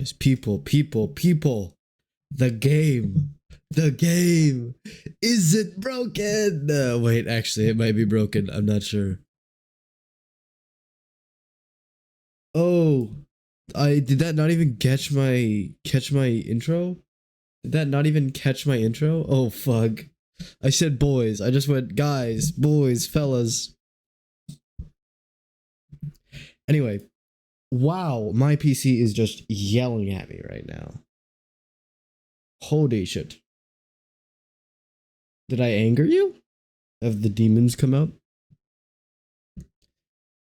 It's people. The game. The game. Is it broken? Wait, actually, it might be broken. I'm not sure. Oh, I did that not even catch my intro? Did that not even catch my intro? Oh fuck. I said boys. I just went guys, boys, fellas. Anyway, wow, my PC is just yelling at me right now. Holy shit. Did I anger you? Have the demons come out?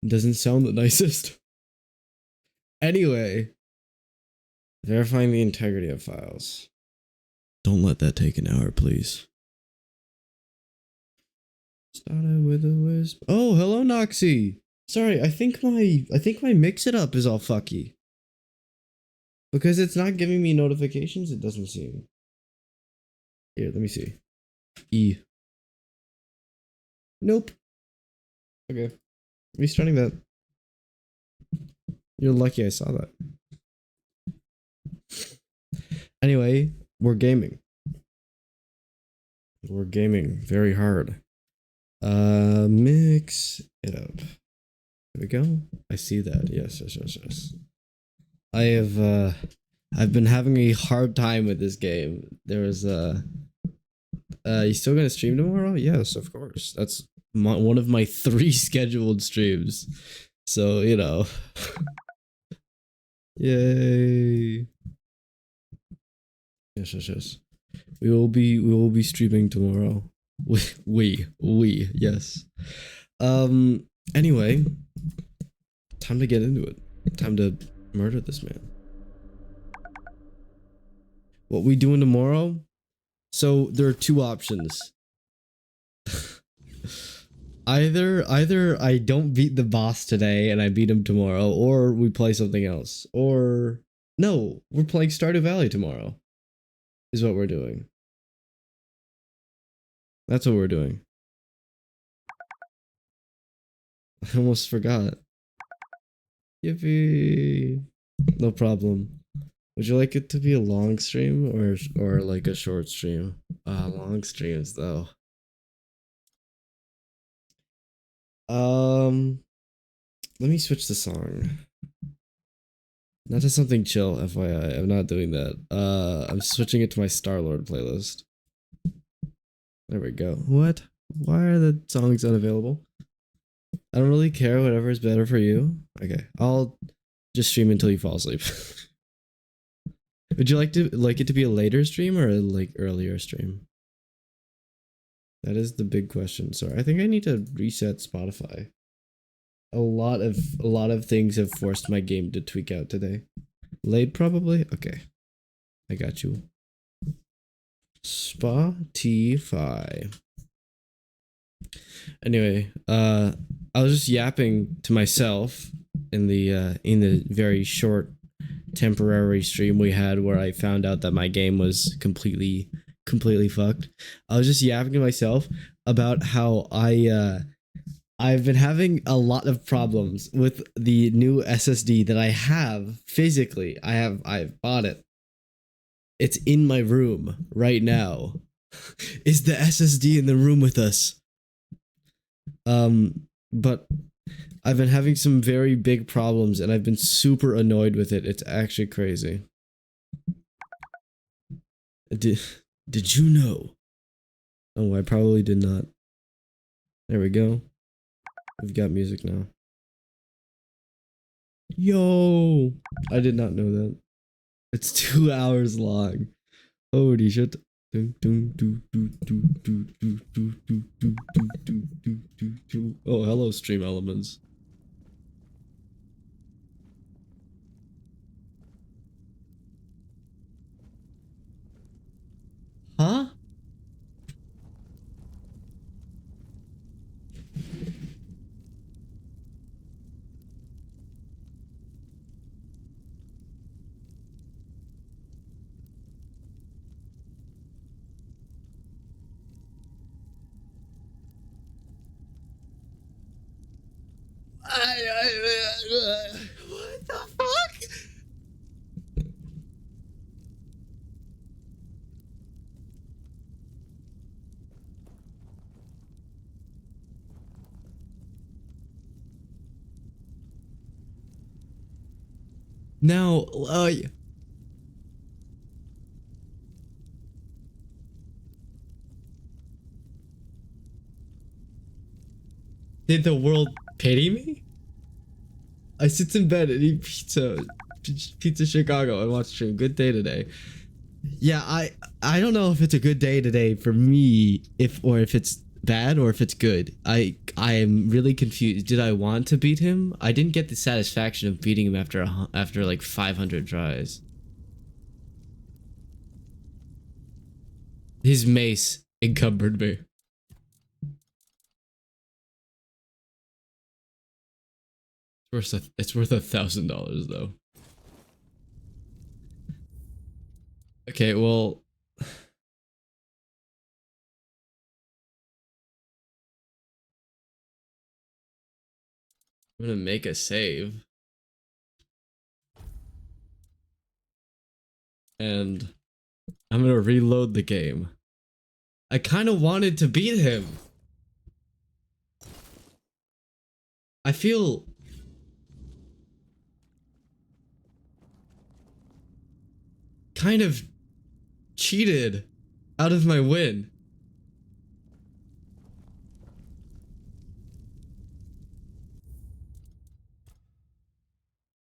Doesn't sound the nicest. Anyway, verifying the integrity of files. Don't let that take an hour, please. Started with a wisp. Oh, hello, Noxy. Sorry, I think my mix it up is all fucky. Because it's not giving me notifications, it doesn't seem. Here, let me see. E. Nope. Okay. Restarting that. You're lucky I saw that. Anyway, we're gaming. We're gaming very hard. Mix it up. There we go. I see that. Yes. I have I've been having a hard time with this game. There was you still gonna stream tomorrow? Yes, of course. That's one of my 3 scheduled streams. So, you know. Yay. Yes. We will be streaming tomorrow. We yes. Anyway, time to get into it. Time to murder this man. What we doing tomorrow? So there are 2 options. Either I don't beat the boss today and I beat him tomorrow, or we play something else. Or no, we're playing Stardew Valley tomorrow. Is what we're doing. That's what we're doing. I almost forgot. Yippee! No problem. Would you like it to be a long stream or like a short stream? Long streams though. Let me switch the song. Not to something chill, FYI. I'm not doing that. I'm switching it to my Star-Lord playlist. There we go. What? Why are the songs unavailable? I don't really care. Whatever is better for you. Okay, I'll just stream until you fall asleep. Would you like it to be a later stream or a earlier stream? That is the big question. Sorry, I think I need to reset Spotify. A lot of things have forced my game to tweak out today. Late probably? Okay. I got you. Spotify. Anyway, I was just yapping to myself in the very short temporary stream we had where I found out that my game was completely fucked. I was just yapping to myself about how I've been having a lot of problems with the new SSD that I have physically. I've bought it. It's in my room right now. Is the SSD in the room with us? But I've been having some very big problems and I've been super annoyed with it. It's actually crazy. Did you know? Oh, I probably did not. There we go. We've got music now. Yo! I did not know that. It's 2 hours long. Holy shit. Oh, hello, stream elements. Huh? What the fuck? Now, did the world pity me? I sit in bed and eat pizza Chicago and watch stream. Good day today. Yeah, I don't know if it's a good day today for me, if it's bad or if it's good. I am really confused. Did I want to beat him? I didn't get the satisfaction of beating him after like 500 tries. His mace encumbered me. It's worth $1,000 though. Okay, well, I'm gonna make a save. And I'm gonna reload the game. I kind of wanted to beat him. I feel kind of cheated out of my win.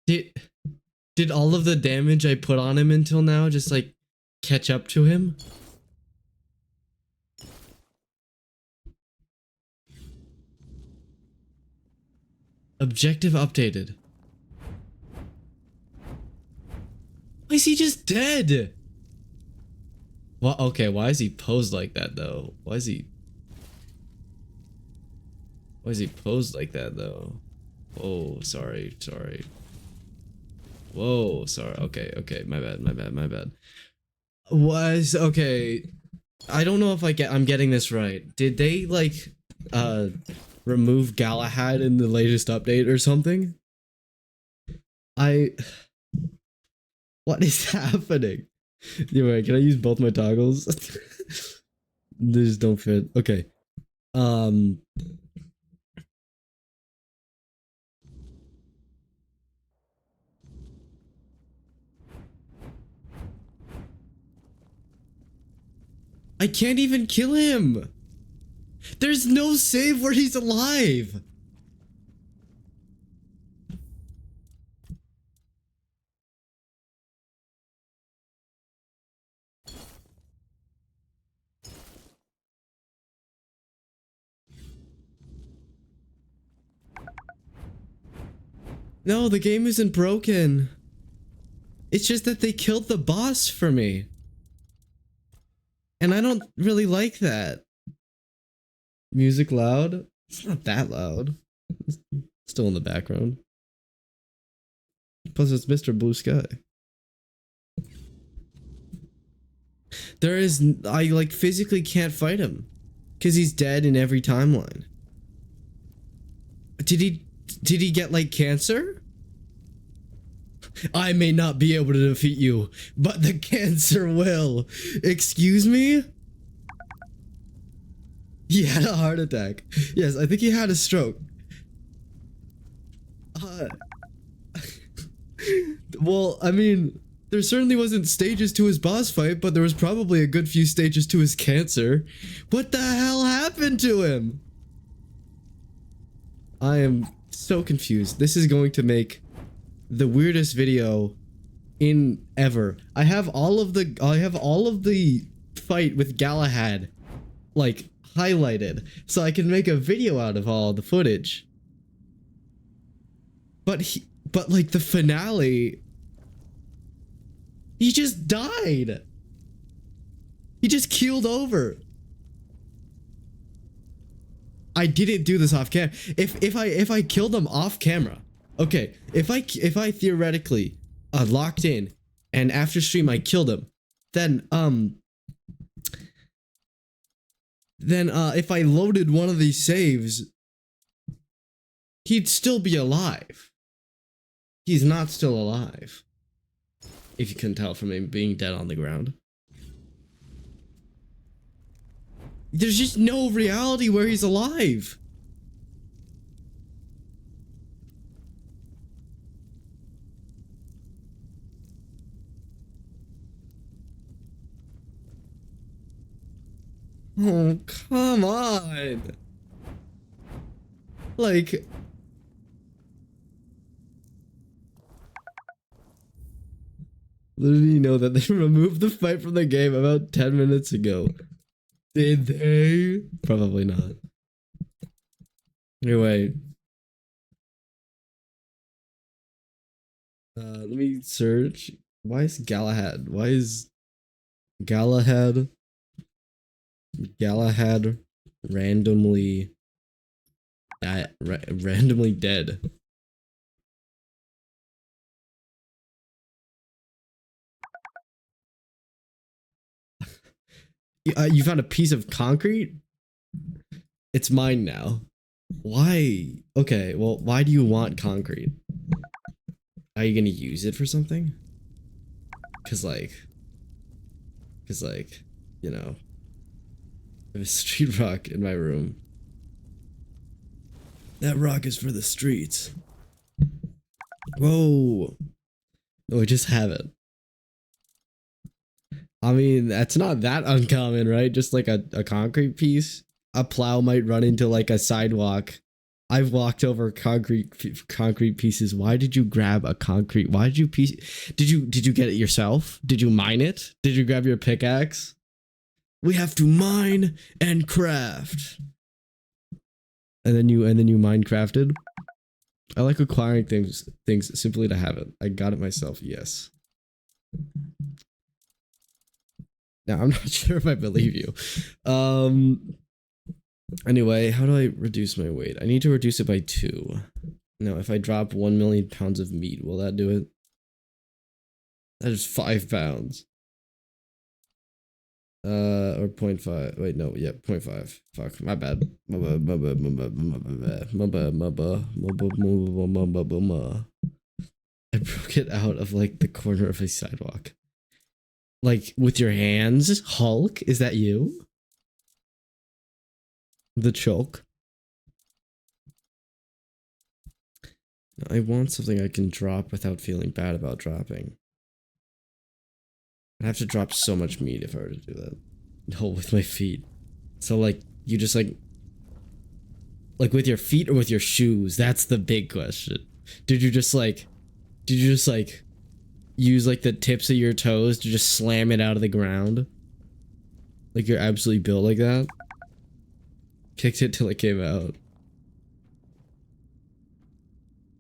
Did all of the damage I put on him until now just like catch up to him? Objective updated. Why is he just dead? Well, okay, why is he posed like that though? Why is he posed like that though? Oh, sorry. Whoa, sorry. Okay, my bad. Okay. I don't know if I'm getting this right. Did they like remove Galahad in the latest update or something? What is happening? Anyway, can I use both my toggles? They just don't fit. Okay. I can't even kill him. There's no save where he's alive. No, the game isn't broken. It's just that they killed the boss for me. And I don't really like that. Music loud? It's not that loud. It's still in the background. Plus it's Mr. Blue Sky. I like physically can't fight him. Cause he's dead in every timeline. Did he get like cancer? I may not be able to defeat you, but the cancer will. Excuse me? He had a heart attack. Yes, I think he had a stroke. Well, I mean, there certainly wasn't stages to his boss fight, but there was probably a good few stages to his cancer. What the hell happened to him? I am so confused. This is going to make the weirdest video in ever. I have all of the fight with Galahad like highlighted so I can make a video out of all the footage. But like the finale, he just died. He just keeled over. I didn't do this off camera. If I killed him off camera, okay. If I theoretically locked in and after stream I killed him, then if I loaded one of these saves, he'd still be alive. He's not still alive. If you couldn't tell from him being dead on the ground. There's just no reality where he's alive. Oh, come on. Like, literally know that they removed the fight from the game about 10 minutes ago. Did they? Probably not. Anyway. Let me search. Why is Galahad? Why is Galahad randomly randomly dead? You found a piece of concrete? It's mine now. Why? Okay, well, why do you want concrete? Are you gonna use it for something? Cause like, you know, I have a street rock in my room. That rock is for the streets. Whoa. No, I just have it. I mean, that's not that uncommon, right? Just like a concrete piece. A plow might run into like a sidewalk. I've walked over concrete pieces. Why did you grab a concrete? Why did you did you get it yourself? Did you mine it? Did you grab your pickaxe? We have to mine and craft. And then you Minecrafted. I like acquiring things simply to have it. I got it myself. Yes. Now I'm not sure if I believe you. Anyway, how do I reduce my weight? I need to reduce it by 2. Now, if I drop 1 million pounds of meat, will that do it? That is 5 pounds. Or 0.5. Wait, no, yeah, 0.5. Fuck, my bad. I broke it out of like the corner of a sidewalk. Like with your hands, Hulk? Is that you? The choke. I want something I can drop without feeling bad about dropping. I'd have to drop so much meat if I were to do that. No, with my feet. So like, you just like with your feet or with your shoes? That's the big question. Did you just like use like the tips of your toes to just slam it out of the ground? Like you're absolutely built like that? Kicked it till it came out.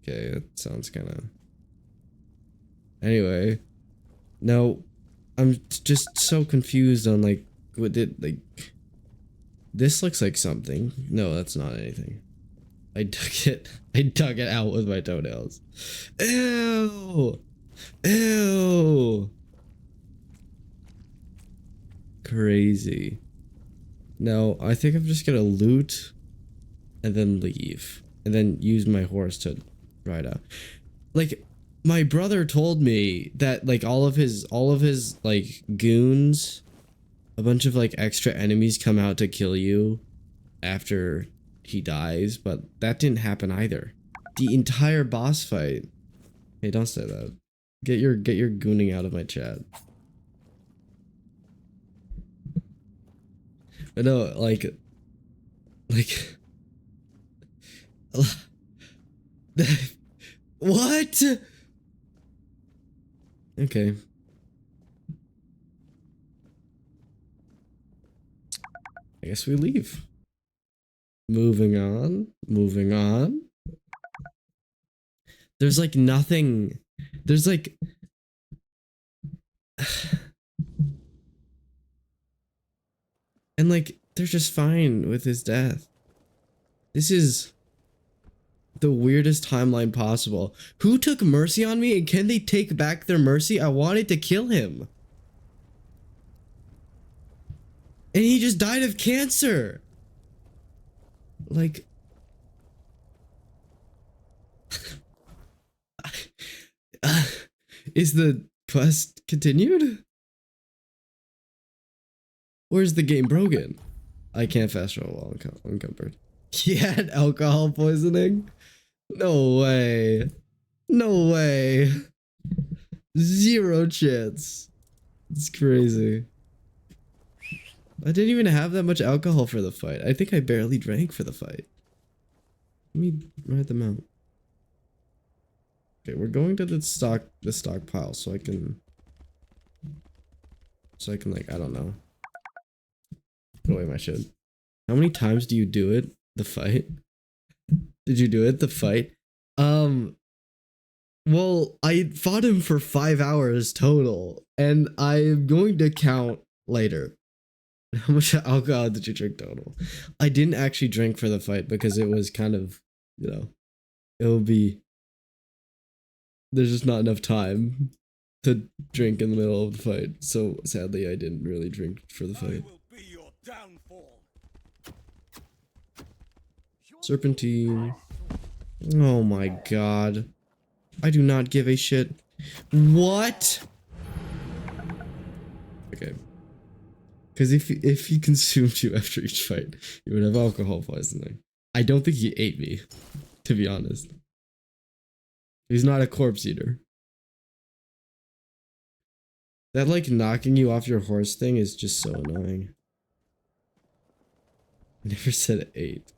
Okay, that sounds kind of... Anyway. No. I'm just so confused on like, what did, like... This looks like something. No, that's not anything. I dug it out with my toenails. Ew! Ew! Crazy. No, I think I'm just gonna loot and then leave. And then use my horse to ride out. Like, my brother told me that like all of his like goons, a bunch of like extra enemies come out to kill you after he dies, but that didn't happen either. The entire boss fight. Hey, don't say that. Get your gooning out of my chat. But no, like what? Okay. I guess we leave. Moving on. Moving on. There's like nothing. There's like... And like, they're just fine with his death. This is the weirdest timeline possible. Who took mercy on me and can they take back their mercy? I wanted to kill him. And he just died of cancer. Like... is the quest continued? Or is the game broken? I can't fast travel while unencumbered. He had alcohol poisoning? No way. No way. 0 chance. It's crazy. I didn't even have that much alcohol for the fight. I think I barely drank for the fight. Let me write them out. Okay, we're going to the stockpile so I can like, I don't know. Put away my shit. How many times do you do it? The fight? Did you do it? The fight? Well, I fought him for 5 hours total, and I'm going to count later. How much alcohol did you drink total? I didn't actually drink for the fight because it was kind of, you know, it will be, there's just not enough time to drink in the middle of the fight. So sadly, I didn't really drink for the fight. Serpentine. Oh my god. I do not give a shit. What? Okay. Because if he consumed you after each fight, you would have alcohol poisoning. I don't think he ate me, to be honest. He's not a corpse eater. That like knocking you off your horse thing is just so annoying. I never said ate.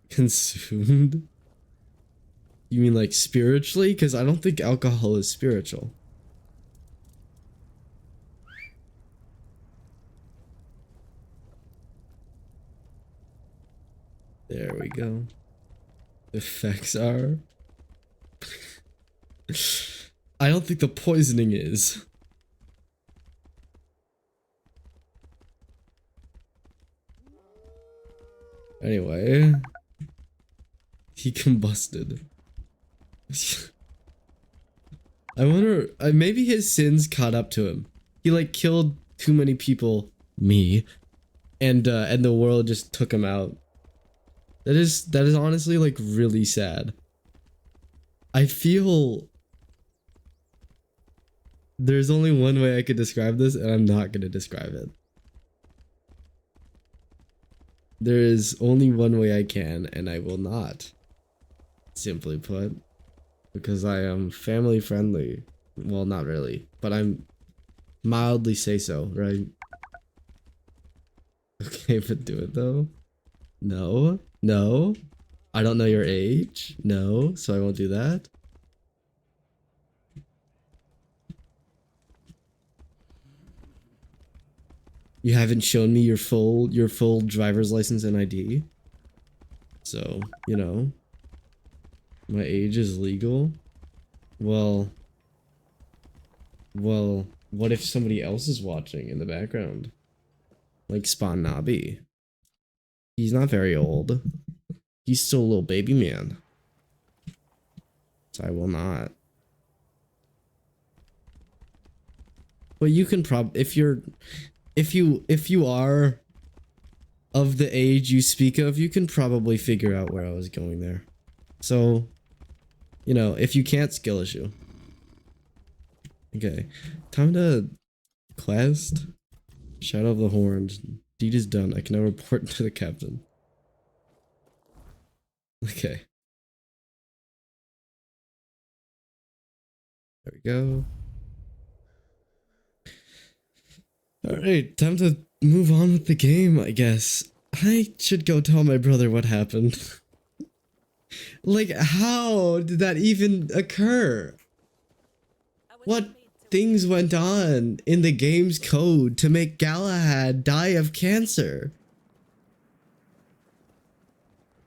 Consumed? You mean like spiritually? Because I don't think alcohol is spiritual. There we go. The effects are... I don't think the poisoning is. Anyway. He combusted. I wonder, maybe his sins caught up to him. He like killed too many people, me, and the world just took him out. That is honestly like really sad. I feel there's only one way I could describe this, and I'm not gonna describe it. There is only one way I can, and I will not. Simply put, because I am family friendly. Well, not really, but I'm mildly say so, right? Okay, but do it though. No, no. I don't know your age. No, so I won't do that. You haven't shown me your full driver's license and ID. So, you know, my age is legal. Well, what if somebody else is watching in the background? Like Spawn Nabi. He's not very old. He's still a little baby man. So I will not. But you can if you are of the age you speak of, you can probably figure out where I was going there. So, you know, if you can't, skill issue. Okay, time to quest. Shadow of the Horns. Deed is done. I can now report to the captain. Okay. There we go. Alright, time to move on with the game, I guess. I should go tell my brother what happened. Like, how did that even occur? What things went on in the game's code to make Galahad die of cancer?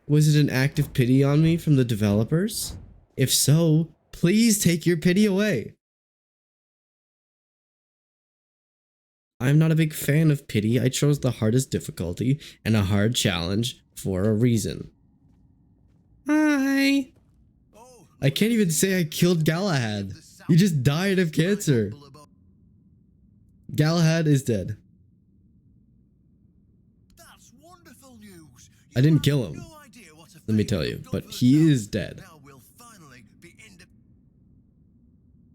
Was it an act of pity on me from the developers? If so, please take your pity away. I'm not a big fan of pity. I chose the hardest difficulty and a hard challenge for a reason. Hi. I can't even say I killed Galahad. He just died of cancer. Galahad is dead. I didn't kill him, let me tell you, but he is dead.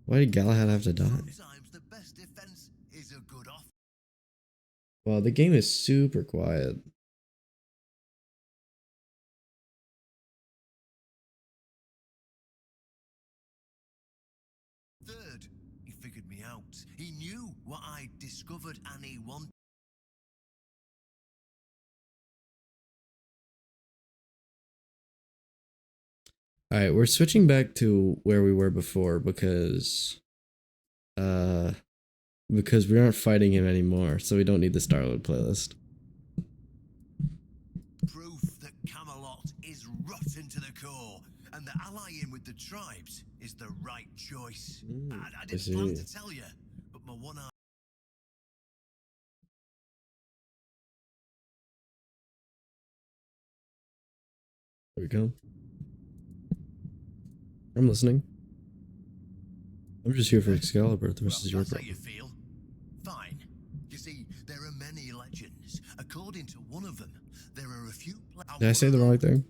Why did Galahad have to die? Wow, the game is super quiet. Third, he figured me out. He knew what I'd discovered and he wanted. Alright, we're switching back to where we were before because we aren't fighting him anymore, so we don't need the Starload playlist. Proof that Camelot is rotten to the core, and that allying with the tribes is the right choice. I didn't plan to tell you, but my one eye. There we go. I'm listening. I'm just here for Excalibur. The rest is your problem. How you feel? Fine. You see, there are many legends. According to one of them, there are a few. Did I say the wrong thing?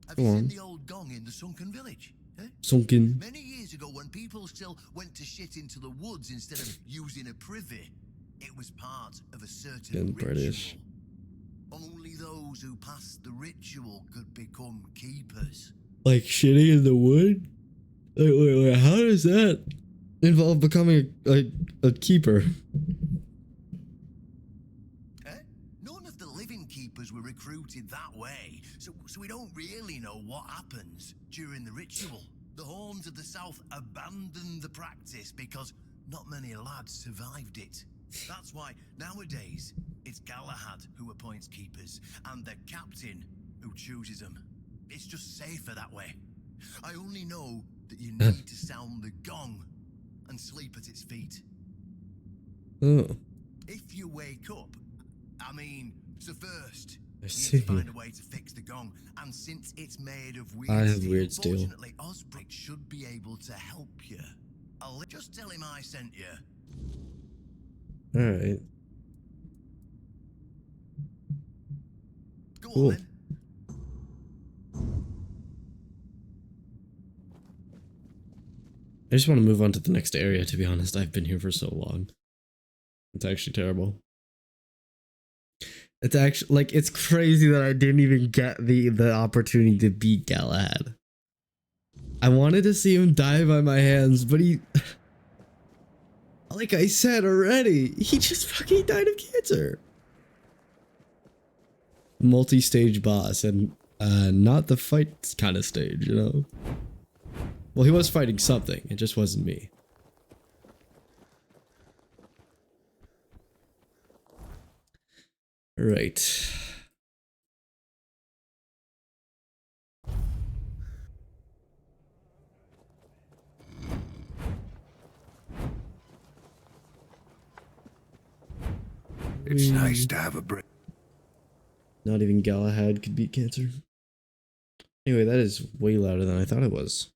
Have you seen the old gong in the sunken village? Eh? Sunken. Many years ago, when people still went to shit into the woods instead of using a privy, it was part of a certain ritual. British. Only those who passed the ritual could become keepers. Like shitting in the wood? Wait, how does that involve becoming a keeper? None of the living keepers were recruited that way, so we don't really know what happens during the ritual. The Horns of the South abandoned the practice because not many lads survived it. That's why nowadays it's Galahad who appoints keepers and the captain who chooses them. It's just safer that way. I only know that you need to sound the gong and sleep at its feet. Oh. If you wake up, so first, I you see. need to find a way to fix the gong, and since it's made of weird I have steel, weird steel. fortunately, Osbrick should be able to help you. I'll just tell him I sent you. Alright. Go Cool. on then. I just want to move on to the next area, to be honest. I've been here for so long. It's actually terrible. It's actually, like, it's crazy that I didn't even get the opportunity to beat Galahad. I wanted to see him die by my hands, but he... Like I said already, he just fucking died of cancer. Multi-stage boss, and not the fight kind of stage, you know? Well, he was fighting something, it just wasn't me. Right. It's nice to have a break. Not even Galahad could beat cancer. Anyway, that is way louder than I thought it was.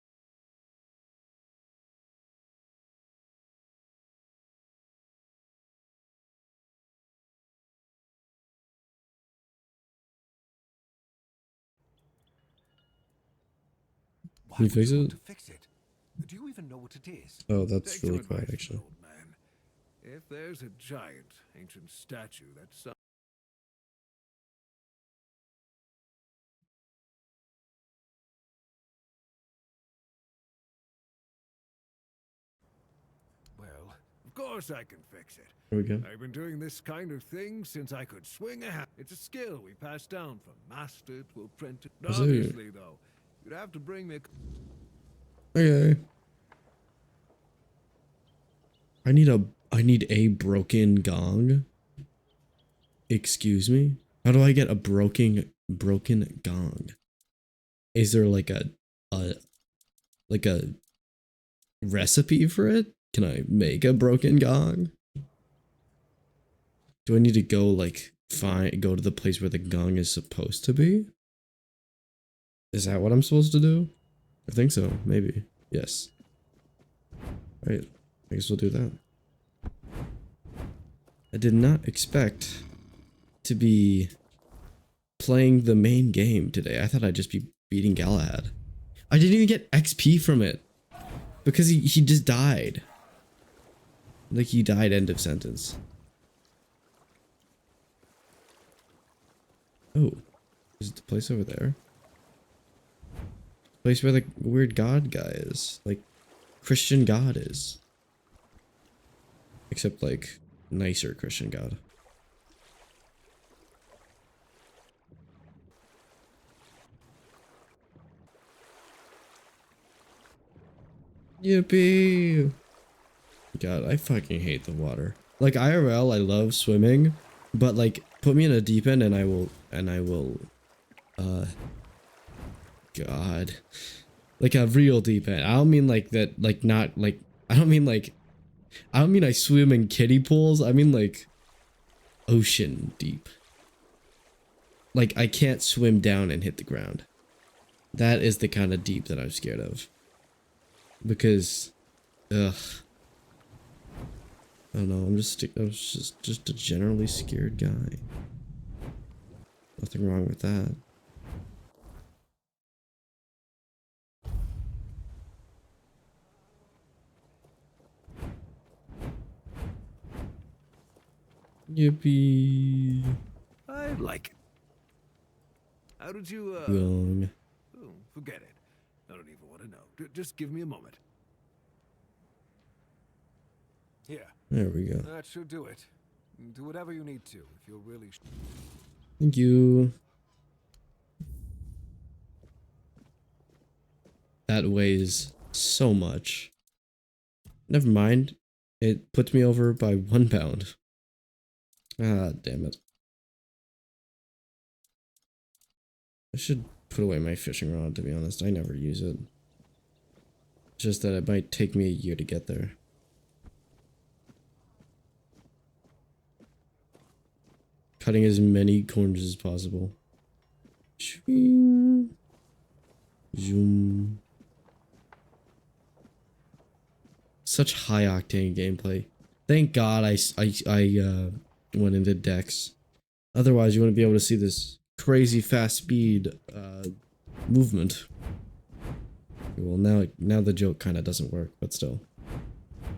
Why Can you would fix you it? want to fix it? Do you even know what it is? Oh, that's Take really your quiet, advice, actually. old man. If there's a giant ancient statue that's well, of course I can fix it. Here we go. I've been doing this kind of thing since I could swing a hat. It's a skill we pass down from master to apprentice. Is it? Obviously, though, you'd have to bring me. Okay. I need a broken gong. Excuse me? How do I get a broken gong? Is there like a recipe for it? Can I make a broken gong? Do I need to go go to the place where the gong is supposed to be? Is that what I'm supposed to do? I think so, maybe. Yes. Right. I guess we'll do that. I did not expect to be playing the main game today. I thought I'd just be beating Galahad. I didn't even get XP from it. Because he just died. Like he died, end of sentence. Oh. Is it the place over there? Place where the weird god guy is. Like, Christian god is. except like nicer Christian God. Yippee! God, I fucking hate the water. Like IRL, I love swimming, but like put me in a deep end and I will God. Like a real deep end. I don't mean like that, like not like, I don't mean like, I don't mean I swim in kiddie pools. I mean like ocean deep. Like I can't swim down and hit the ground. That is the kind of deep that I'm scared of. Because, ugh. I don't know, I'm just a generally scared guy. Nothing wrong with that. Yippee. I like it. How did you, Wrong. Oh, forget it. I don't even want to know. Just give me a moment. Here. There we go. That should do it. Do whatever you need to if you're really... Thank you. That weighs so much. Never mind. It puts me over by 1 pound. Ah, damn it. I should put away my fishing rod, to be honest. I never use it. Just that it might take me a year to get there. Cutting as many corners as possible. Zoom. Such high octane gameplay. Thank God I went into Dex. Otherwise, you wouldn't be able to see this crazy fast speed movement. Well, now the joke kind of doesn't work, but still.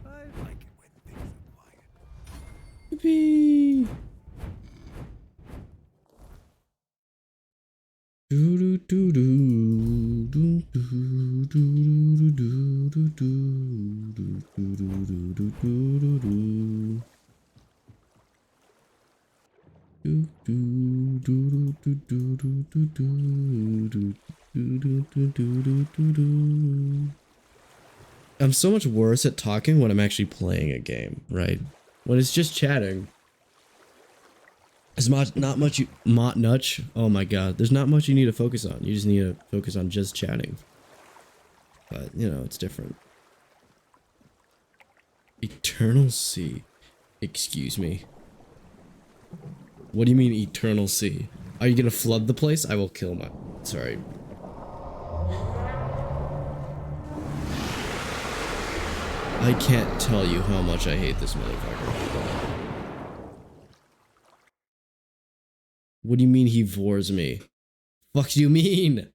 I like it when things are quiet. Yippee! Do do do do do do do do do do do do do do do. I'm so much worse at talking when I'm actually playing a game, right? When it's just chatting. There's not much, oh my god, there's not much you need to focus on. You just need to focus on just chatting. But, you know, it's different. Eternal Sea. Excuse me. What do you mean Eternal Sea? Are you gonna flood the place? I will kill my... Sorry. I can't tell you how much I hate this motherfucker. What do you mean he vores me? Fuck do you mean?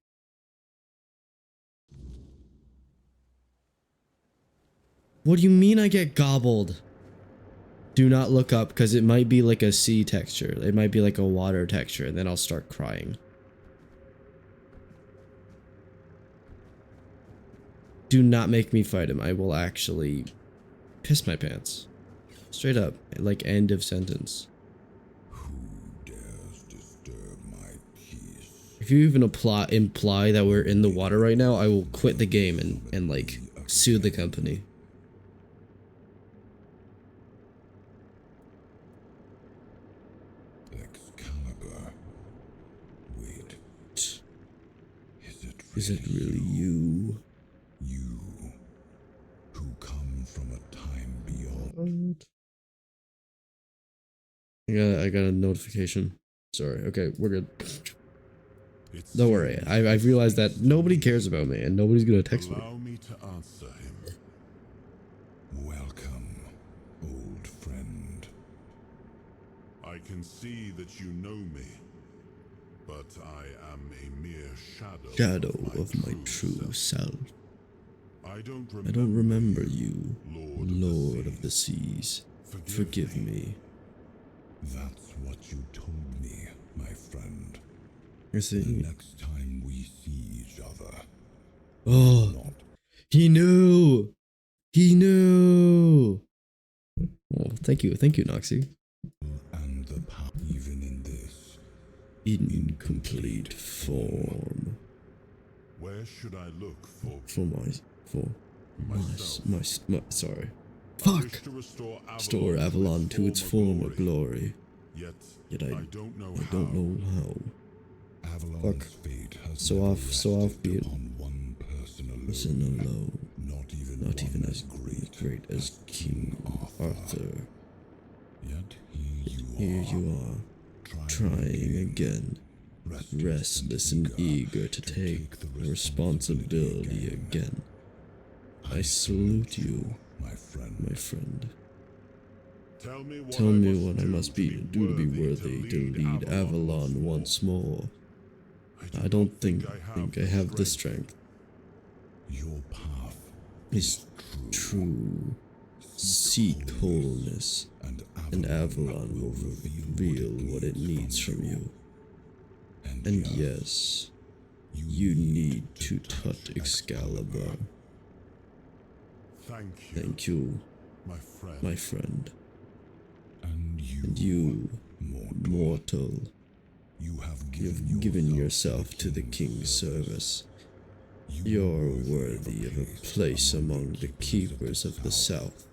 What do you mean I get gobbled? Do not look up, because it might be like a sea texture. It might be like a water texture, and then I'll start crying. Do not make me fight him. I will actually piss my pants. Straight up. Like, end of sentence. If you even imply that we're in the water right now, I will quit the game and like, sue the company. Excalibur. Wait. Is it really you? You, who come from a time beyond. I got a notification. Sorry. Okay, we're good. Don't worry. I've realized that nobody cares about me and nobody's gonna text me. Allow me to answer him. Welcome, old friend. I can see that you know me, but I am a mere shadow Of my true self. I don't remember you, Lord of the Seas. Forgive me. That's what you told me, my friend. I see. The next time we see each other. Oh, he knew. He knew. Oh, thank you, Noxy. And the power, even in this Incomplete form. Where should I look for My sorry. I wish Fuck! to Restore Avalon to its former glory. Yet I don't know don't know how. Avalon's fate has So never off rested be it. upon one person alone. Listen alone. Not even As great as King Arthur. Yet Here you are, trying again, restless and eager to take the responsibility again. I salute you, my friend. Tell me what I must do to be worthy to lead Avalon once more. I don't think I have the strength. Your path Is true. Seek wholeness, and Avalon will reveal what it needs from you. And yes, you need to touch Excalibur. Thank you, my friend. And you, mortal, you've given yourself to the king's service. You're worthy of a place among the keepers of the South.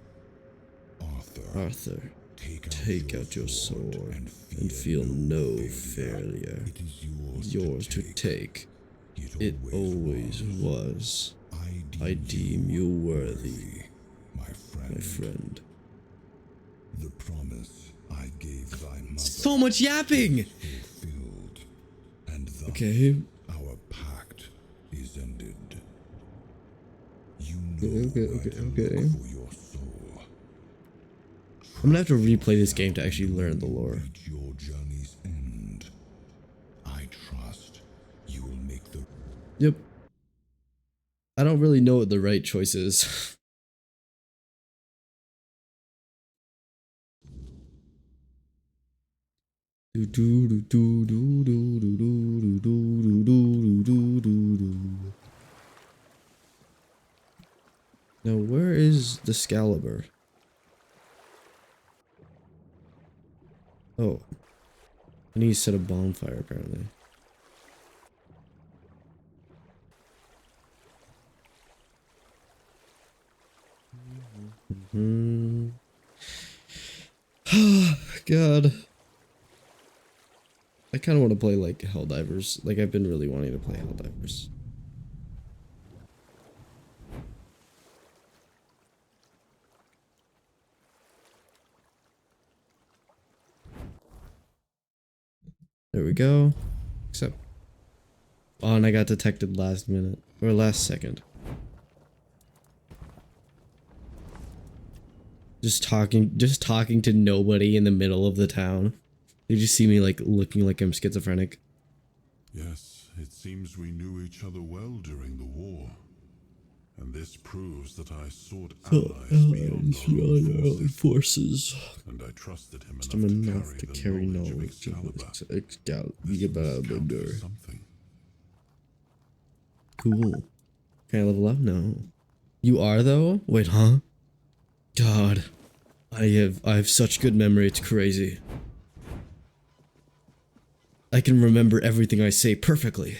Arthur, take out your sword and feel no failure. It's yours to take. It always was. I deem you worthy, my friend. The promise I gave thy mother. So much yapping! Fulfilled, and thus Okay. our pact is ended. You know where to look for your soul. I'm gonna have to replay this game to actually learn the lore. Reach your journey's end. I trust you will make the. Yep. I don't really know what the right choice is. Now, where is the Excalibur? Oh. I need to set a bonfire, apparently. God. I kind of want to play like Helldivers. Like, I've been really wanting to play Helldivers. There we go. Except. Oh, and I got detected last minute. Or last second. Just talking to nobody in the middle of the town. They just see me like looking like I'm schizophrenic. Yes, it seems we knew each other well during the war. And this proves that I sought allies beyond our own forces. And I trusted him enough to carry the knowledge of Excalibur. Something. Cool. Can I level up? No. You are though? Wait, huh? God. I have such good memory, it's crazy. I can remember everything I say perfectly.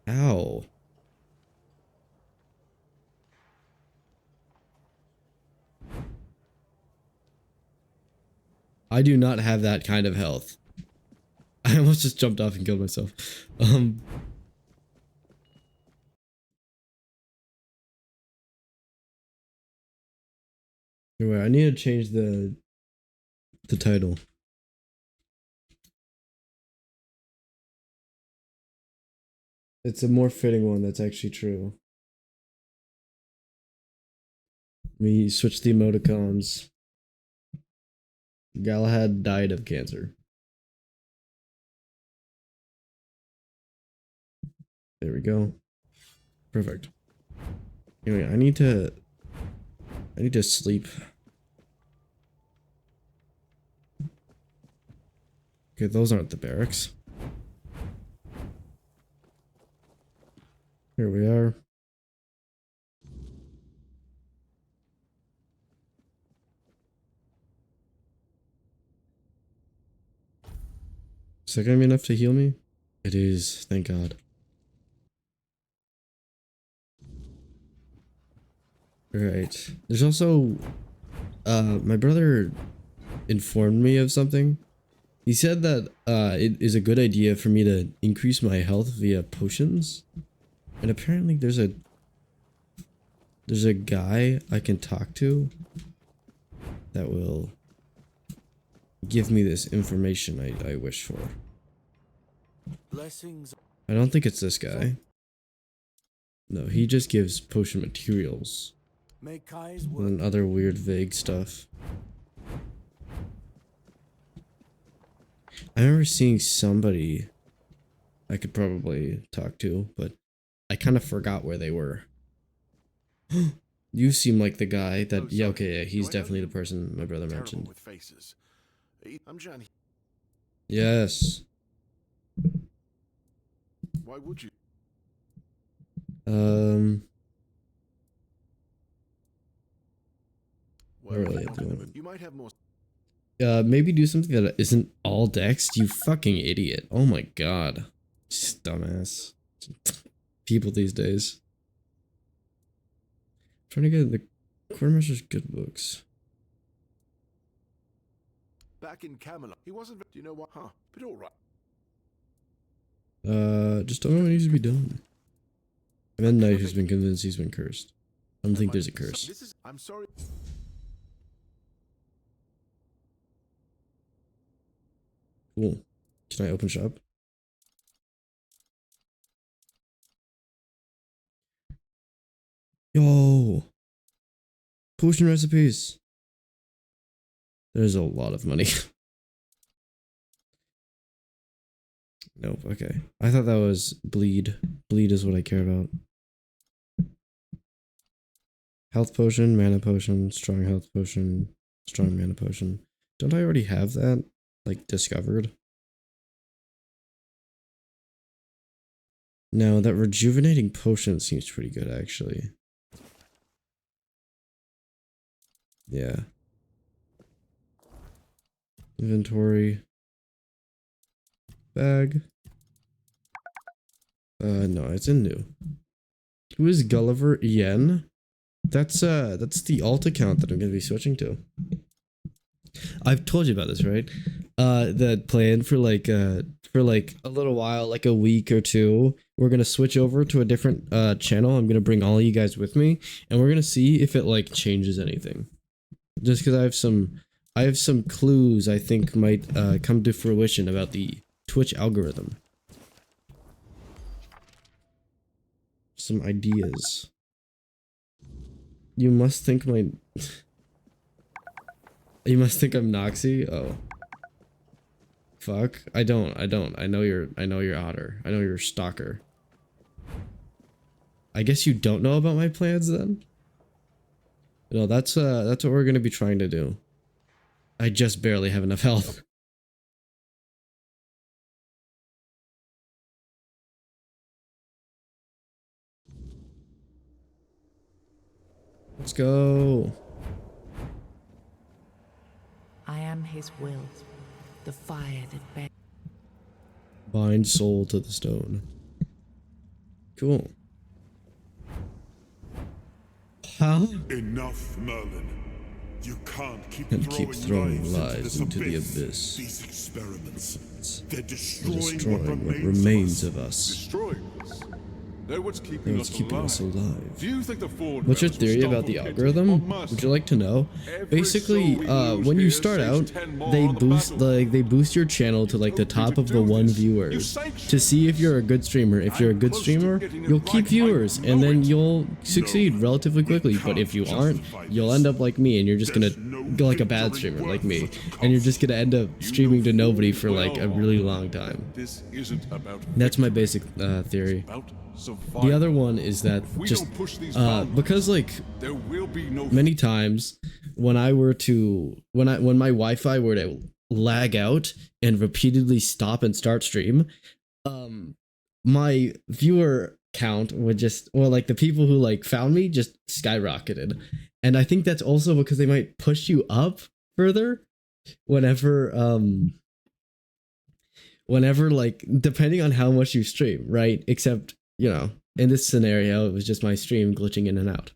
Ow. I do not have that kind of health. I almost just jumped off and killed myself. Anyway, I need to change the title. It's a more fitting one that's actually true. We switch the emoticons. Galahad died of cancer. There we go. Perfect. Anyway, I need to sleep. Okay, those aren't the barracks. Here we are. Is that gonna be enough to heal me? It is, thank God. Alright. There's also my brother informed me of something. He said that it is a good idea for me to increase my health via potions. And apparently there's a guy I can talk to that will give me this information I wish for. Blessings. I don't think it's this guy. No, he just gives potion materials May Kai's work. and other weird vague stuff. I remember seeing somebody I could probably talk to, but I kind of forgot where they were. You seem like the guy that... Yeah, okay, yeah, he's definitely the person my brother mentioned. With faces. I'm Johnny. Yes. Why would you? Not really at the moment. You might have more. Maybe do something that isn't all dex, you fucking idiot. Oh my god. Just dumbass. People these days. Trying to get the Quartermaster's good books. Back in Camelot, he wasn't. Do you know what? Huh? But all right. Just don't know what needs to be done. I meant knight who's been convinced he's been cursed. I don't think there's a curse. This is. I'm sorry. Cool. Can I open shop? Yo! Potion recipes! There's a lot of money. Nope, okay. I thought that was bleed. Bleed is what I care about. Health potion, mana potion, strong health potion, strong mana potion. Don't I already have that? Like, discovered? No, that rejuvenating potion seems pretty good, actually. Yeah. Inventory. Bag. No, it's in new. Who is Gulliver Yen? That's the alt account that I'm gonna be switching to. I've told you about this, right? The plan for like a little while, like a week or two, we're gonna switch over to a different channel. I'm gonna bring all you guys with me, and we're gonna see if it like changes anything. Just because I have some clues I think might come to fruition about the Twitch algorithm. Some ideas. You must think my... You must think I'm Noxy? Oh. Fuck. I don't. I know you're Otter. I know you're Stalker. I guess you don't know about my plans then? No, that's what we're gonna be trying to do. I just barely have enough health. Let's go. I am his will, the fire that burns. Bind soul to the stone. Cool. How? Enough, Merlin. You can't keep throwing lives into the abyss. abyss. These experiments, they're Destroying destroying, what remains of us. Destroying us. They're what's keeping That's us keeping alive. us alive. Do you think the Ford What's your Bears will theory stop about the from algorithm? hitting on Would you like to know? Every Basically, soul we lose when you here start saves out, 10 more they on the boost battlefield. they boost your channel to like the top of the one viewers to see if you're a good streamer. If you're a good streamer, you'll keep viewers and then you'll succeed relatively quickly. But if you aren't, you'll end up like me and you're just gonna go like a bad streamer like me, and you're just gonna end up streaming to nobody for like a really long time. This isn't about That's my basic theory. about survival. The other one is that If we just don't push these boundaries, because like there will be no many times when I were to when my Wi-Fi were to lag out and repeatedly stop and start stream, my viewer count would just, or like the people who like found me just skyrocketed. And I think that's also because they might push you up further whenever whenever, like, depending on how much you stream, right? Except, you know, in this scenario, it was just my stream glitching in and out.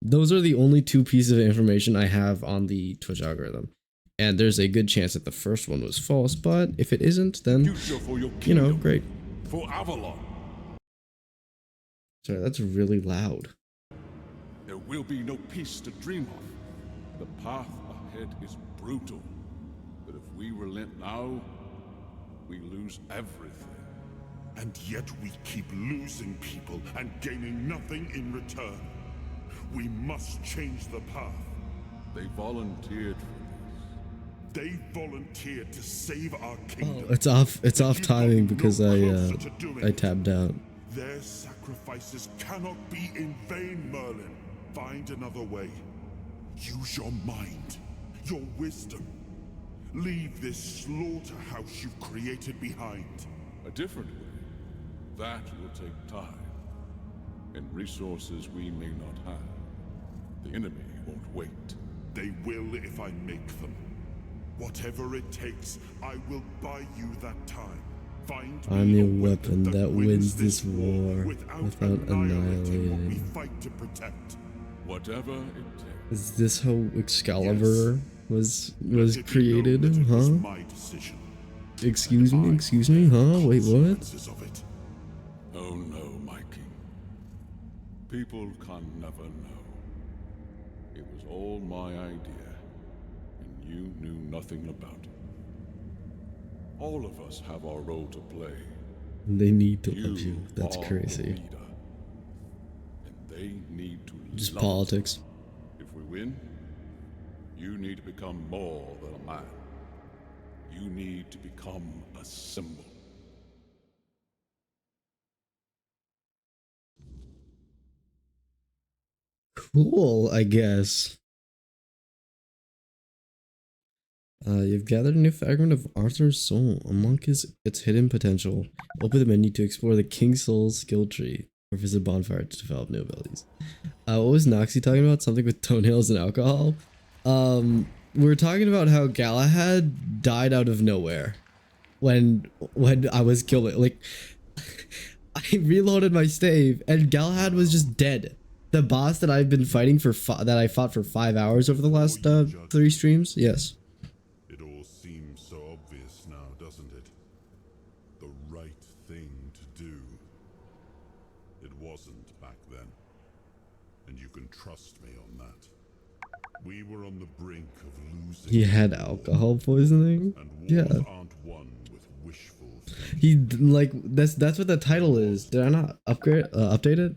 Those are the only two pieces of information I have on the Twitch algorithm. And there's a good chance that the first one was false, but if it isn't, then, Future for your you know, kingdom, great. for Avalon. Sorry, that's really loud. There will be no peace to dream of. The path ahead is brutal. But if we relent now, we lose everything. And yet we keep losing people and gaining nothing in return. We must change the path. They volunteered for They volunteered to save our kingdom. Oh, it's off You timing got because no I closer to doing it. tabbed out. Their sacrifices cannot be in vain, Merlin. Find another way. Use your mind, your wisdom. Leave this slaughterhouse you've created behind. a different way. That will take time. And resources we may not have. The enemy won't wait. They will if I make them. Whatever it takes, I will buy you that time. Find I'm me the a weapon that wins this war without annihilating what we annihilating. fight to protect. Whatever it takes. Is this how Excalibur was Let it be known created? that it was Huh? my decision. Excuse me, I excuse me, huh? Wait, what? Consequences of it. Oh no, my king. People can never know. It was all my idea, and you knew nothing about it. All of us have our role to play. They need to love you. That's are the crazy. leader, and they need to Just love us. politics. If we win, you need to become more than a man. You need to become a symbol. Cool, I guess. You've gathered a new fragment of Arthur's soul. Unlock its hidden potential. Open the menu to explore the King's Soul skill tree, or visit a bonfire to develop new abilities. What was Noxy talking about? Something with toenails and alcohol? We were talking about how Galahad died out of nowhere when I was killing. Like, I reloaded my stave and Galahad was just dead. The boss that I've been fighting for that I fought for 5 hours over the last 3 streams. Yes. It all seems so obvious now, doesn't it? The right thing to do. It wasn't back then. And you can trust me on that. We were on the brink of losing. He had alcohol poisoning. And wars Yeah. aren't won with wishful thinking. He like that's what the title is. Did I not update it?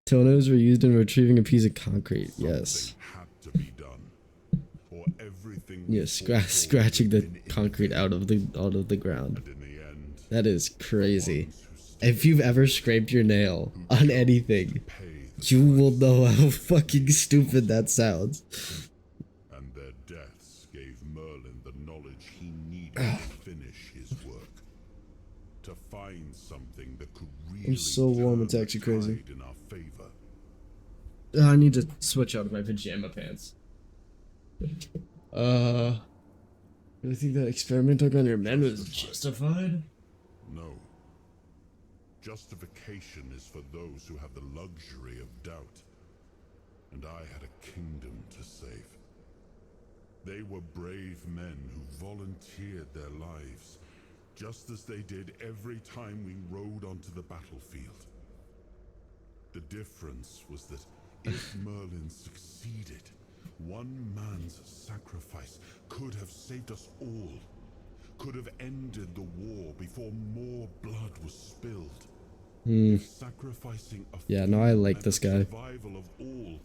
Toenails were used in retrieving a piece of concrete. Yes. Something had to be done. Or everything Yes, would fall scratching the in concrete out of the ground. And in the end, That is crazy. ones who stood If you've ever scraped your nail on anything, pay the you will know how fucking stupid that sounds. and their deaths gave Merlin the knowledge he needed to finish his work. To find something that could really so warm, it's turn the actually crazy. tide in our favor. I need to switch out of my pajama pants. I think that experiment on your men was justified. No. Justification is for those who have the luxury of doubt. And I had a kingdom to save. They were brave men who volunteered their lives, just as they did every time we rode onto the battlefield. The difference was that if Merlin succeeded, one man's sacrifice could have saved us all. Could have ended the war before more blood was spilled. If sacrificing a Yeah, no, I like meant this the guy. survival of all,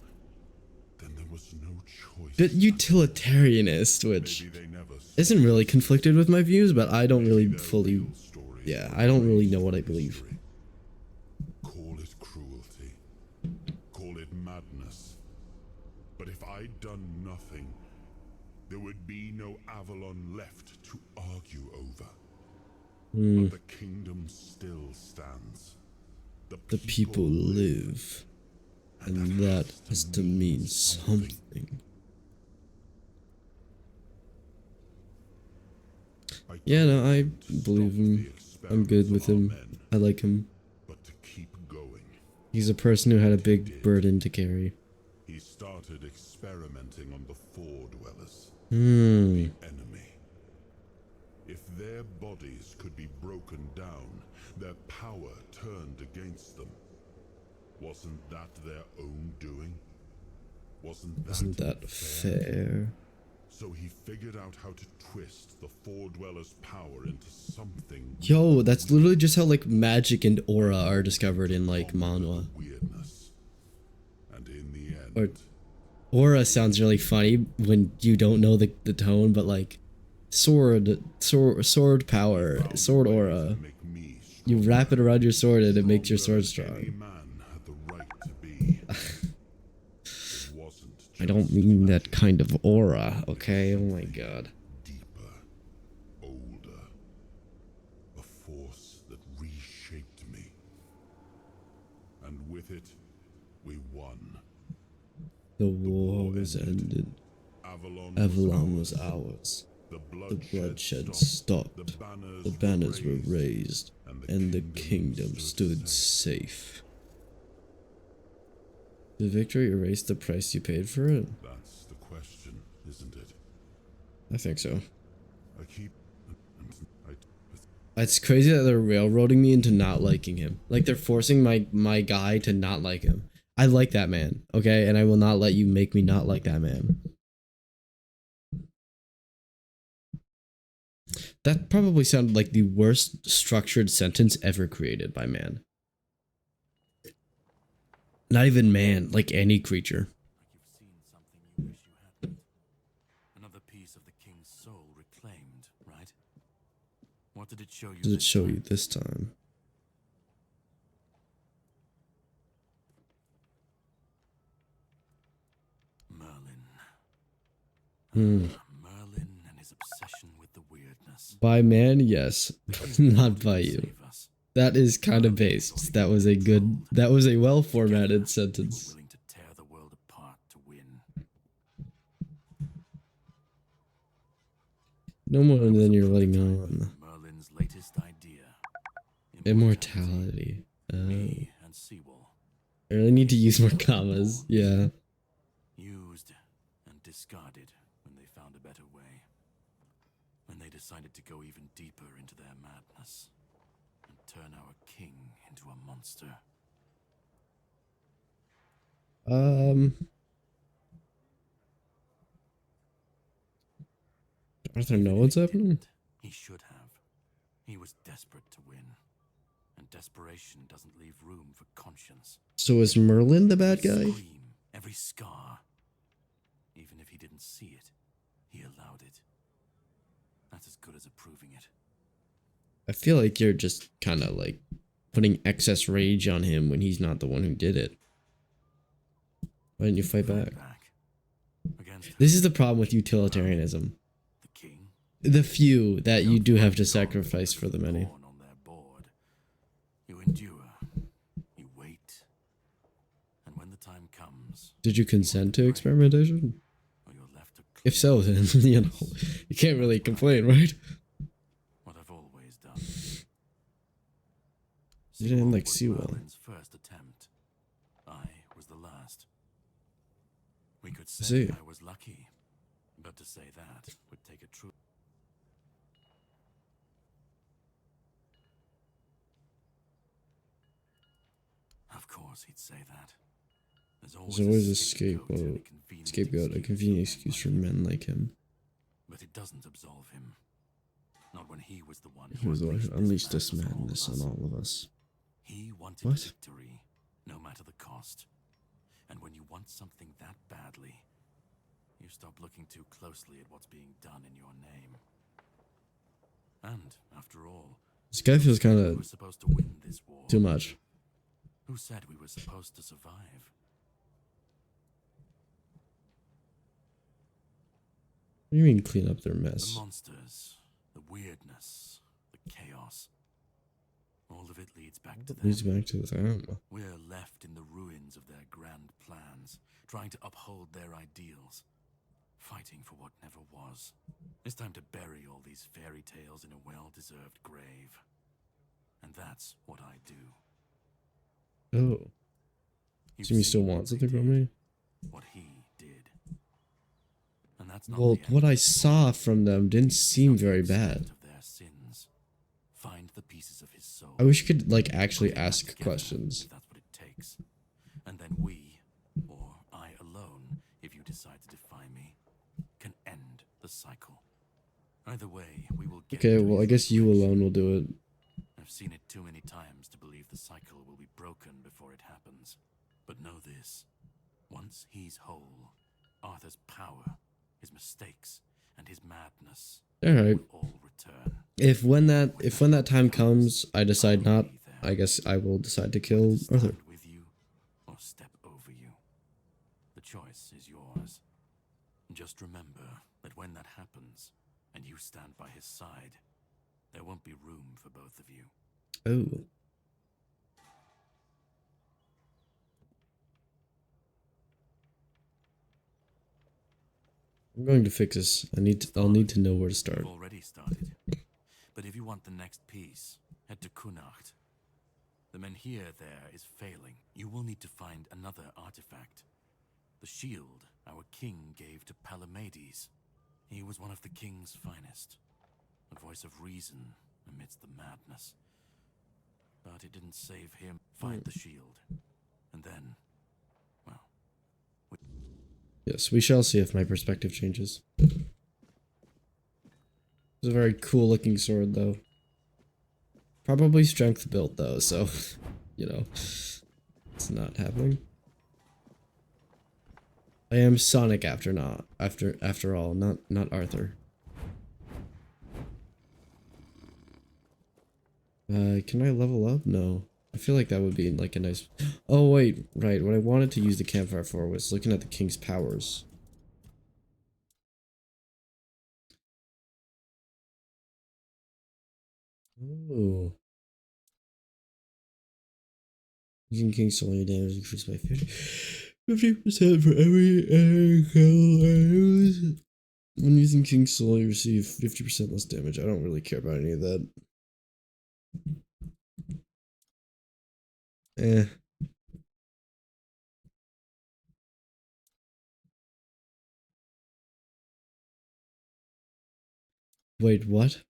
then there was no choice. Bit utilitarianist, which Maybe they never isn't really conflicted with my views, but I don't really their fully. real stories Yeah, were I don't really erased know what I from believe. history. Call it cruelty. Call it madness. But if I'd done nothing, there would be no Avalon left to argue over. But the kingdom still stands. The people live, and that has to mean something. Yeah, no, I couldn't to believe stop the him. I'm good with experiments of our him. men, I like him. but to keep going. He's a person who had a big burden to carry. He started experimenting on the Four Dwellers, Hmm. the enemy. If their bodies could be broken down, their power turned against them. Wasn't that their own doing? Isn't that fair? So he figured out how to twist the Four Dwellers' power into something. Yo, that's literally just how like magic and aura are discovered in like manhwa. Weirdness. And in the end, Or aura sounds really funny when you don't know the tone, but like sword power, sword aura. make me You wrap it around your sword and it makes your sword stronger than any strong. man had the right to be. It wasn't I don't just mean that kind of aura, okay? Oh my god. deeper, older, a force that reshaped me. And with it, we won. The war was ended. Avalon was ours. The The bloodshed stopped. stopped. The banners were raised. And the kingdom stood safe. Did victory erase the price you paid for it? That's the question, isn't it? I think so. I keep. It's crazy that they're railroading me into not liking him. Like they're forcing my guy to not like him. I like that man, okay? And I will not let you make me not like that man. That probably sounded like the worst structured sentence ever created by man. Not even man, like any creature. Like you've seen something you wish you hadn't. Another piece of the king's soul reclaimed, right? What did it show you? What did it show you this time? Merlin. Hmm. Merlin and his obsession with the weirdness. By man, yes. Not by you. Save us. That is kind of based. That was a well formatted sentence. Willing to tear the world apart to win. No more than you're letting on. Merlin's latest idea. Immortality. Me and Sewell. I really need to use more commas. Yeah. Used and discarded when they found a better way. When they decided to go even deeper into their madness and turn our king into a monster. Arthur know what's happening? He should have. He was desperate to win. And desperation doesn't leave room for conscience. So is Merlin the bad Every guy? scream, every scar. Even if he didn't see it, he allowed it. That's as good as approving it. I feel like you're just kind of like putting excess rage on him when he's not the one who did it. Why didn't you fight back? Against This is the problem with utilitarianism. the king. The few that you do have to sacrifice for the many. Born on their board. You endure. You wait. And when the time comes, Did you consent to experimentation? or you're left to If so, then, you know, you can't really complain, right? what I've always done. You didn't like was Sewell. Merlin's first attempt. I was the last. We could see. say I was lucky, but to say that would take a true. Of course, he'd say that. There's always a scapegoat, a convenient excuse for men like him. But it doesn't absolve him. Not when he was the one He was the one who unleashed this madness on all. all of us. He wanted What? victory, no matter the cost. And when you want something that badly, you stop looking too closely at what's being done in your name. And, after all, This guy feels kind we were of supposed to win this war. too much. Who said we were supposed to survive? What do you mean clean up their The mess? monsters, the weirdness, the chaos. All of it leads back to them. Leads back to them. We're left in the ruins of their grand plans, trying to uphold their ideals. fighting for what never was. It's time to bury all these fairy tales in a well-deserved grave. And that's what I do. Oh. You've So you still seen want what something they from did, me? what he did. And that's not Well, the end what of I the saw story. from them didn't seem From the very extent bad. of their sins, find the pieces of his soul. I wish you could, like, actually Put it back ask together, questions. if that's what it takes. And then we, or I alone, if you decide to defy me, can end the cycle. Either way, we will get Okay, to well, I his guess you resurrection. alone will do it. I've seen it too many times to believe the cycle will be broken before it happens. But know this. Once he's whole, Arthur's power, his mistakes, and his madness Alright. will all return. If when that time comes, I decide not, I guess I will decide to kill Stand Arthur. with you or step over you. The choice is yours. Just remember that when that happens, and you stand by his side, there won't be room for both of you. Oh. I'm going to fix this. I'll need to know where to start. You've already started. But if you want the next piece, head to Kunacht. The menhir there is failing. You will need to find another artifact. The shield our king gave to Palamedes. He was one of the king's finest. A voice of reason amidst the madness. But it didn't save him. Find the shield. And then, well... Yes, we shall see if my perspective changes. It's a very cool looking sword, though. Probably strength built, though, so, you know, it's not happening. I am Sonic after all, not Arthur. Can I level up? No. I feel like that would be like a nice... Oh, wait, right. What I wanted to use the campfire for was looking at the king's powers. Oh. Using King's Soul damage increased by 50% for every enemy kill. When using King's Soul, you receive 50% less damage. I don't really care about any of that. Eh. Wait, what?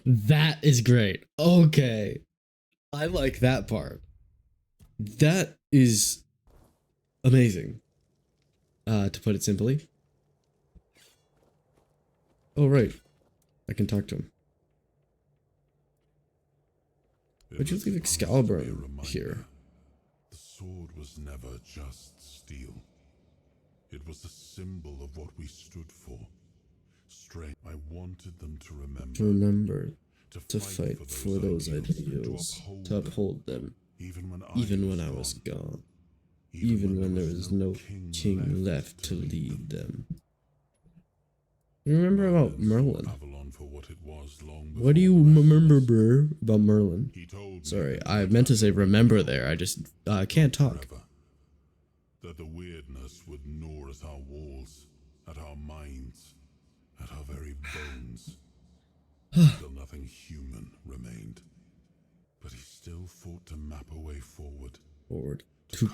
That is great. Okay. I like that part. That is amazing. To put it simply. Oh, right. I can talk to him. Why'd you leave Excalibur here? The sword was never just steel. It was a symbol of what we stood for. Strength. I wanted them to remember. To fight for those ideals. To uphold them. Even when I was gone. Even when there was no king left to lead them. You remember about Merlin? What do you remember about Merlin? Sorry, I meant to say remember there. I just can't talk. That the weirdness would gnaw at our walls, at our minds, at our very bones. Until nothing human remained. But he still fought to map a way forward. To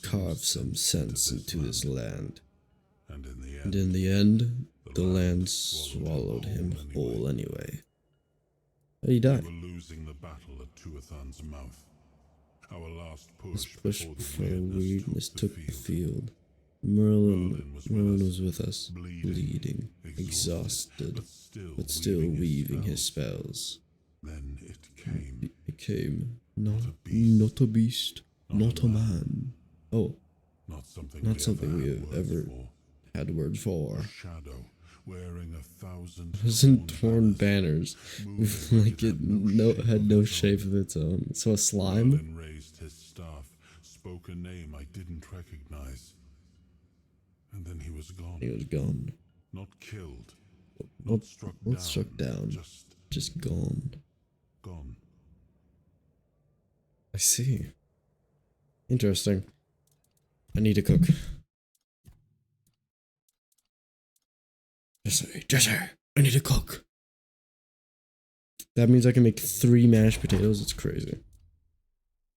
carve some sense into this land. And in the end, the land swallowed him whole anyway. How did he die? We were losing the battle at Tuathan's mouth. Our last This push before the weirdness took the field. Merlin was with us, bleeding, exhausted, but still weaving his spells. Then it came not a beast, not a man. Oh, not something we have ever had words for. Shadow wearing 1,000 torn banners, like it had no shape of its own. So a slime. Merlin raised his staff, spoke a name I didn't recognize, and then he was gone. He was gone. Not killed, not struck down, just gone. Gone. I see. Interesting. I need to cook. Jesse, I need to cook. That means I can make 3 mashed potatoes. It's crazy.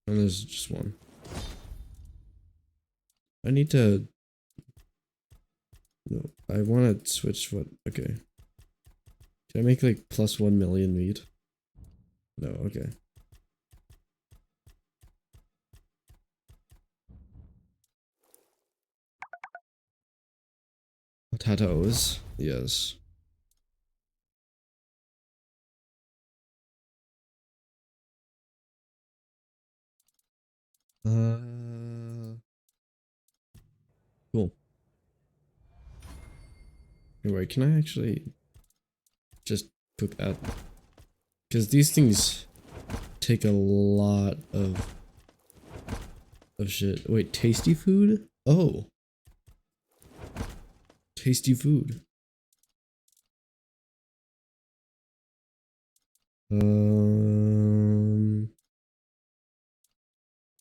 And there's just 1. I need to... No, I want to switch what... Okay. Can I make like plus 1 million meat? No, okay. Potatoes, yes. Cool. Anyway, can I actually just cook that? Because these things take a lot of shit. Wait, tasty food? Oh. Tasty food.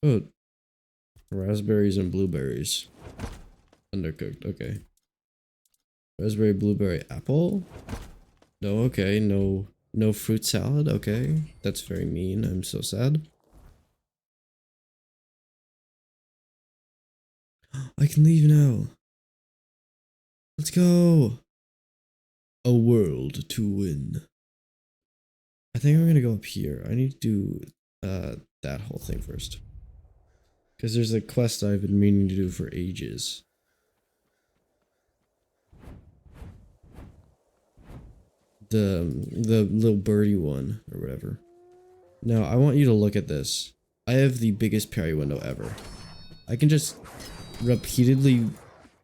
Oh, raspberries and blueberries. Undercooked, okay. Raspberry, blueberry, apple? No, okay, no fruit salad, okay. That's very mean, I'm so sad. I can leave now. Let's go. A world to win. I think I'm gonna go up here. I need to do that whole thing first. Because there's a quest I've been meaning to do for ages. The little birdie one or whatever. Now I want you to look at this. I have the biggest parry window ever. I can just repeatedly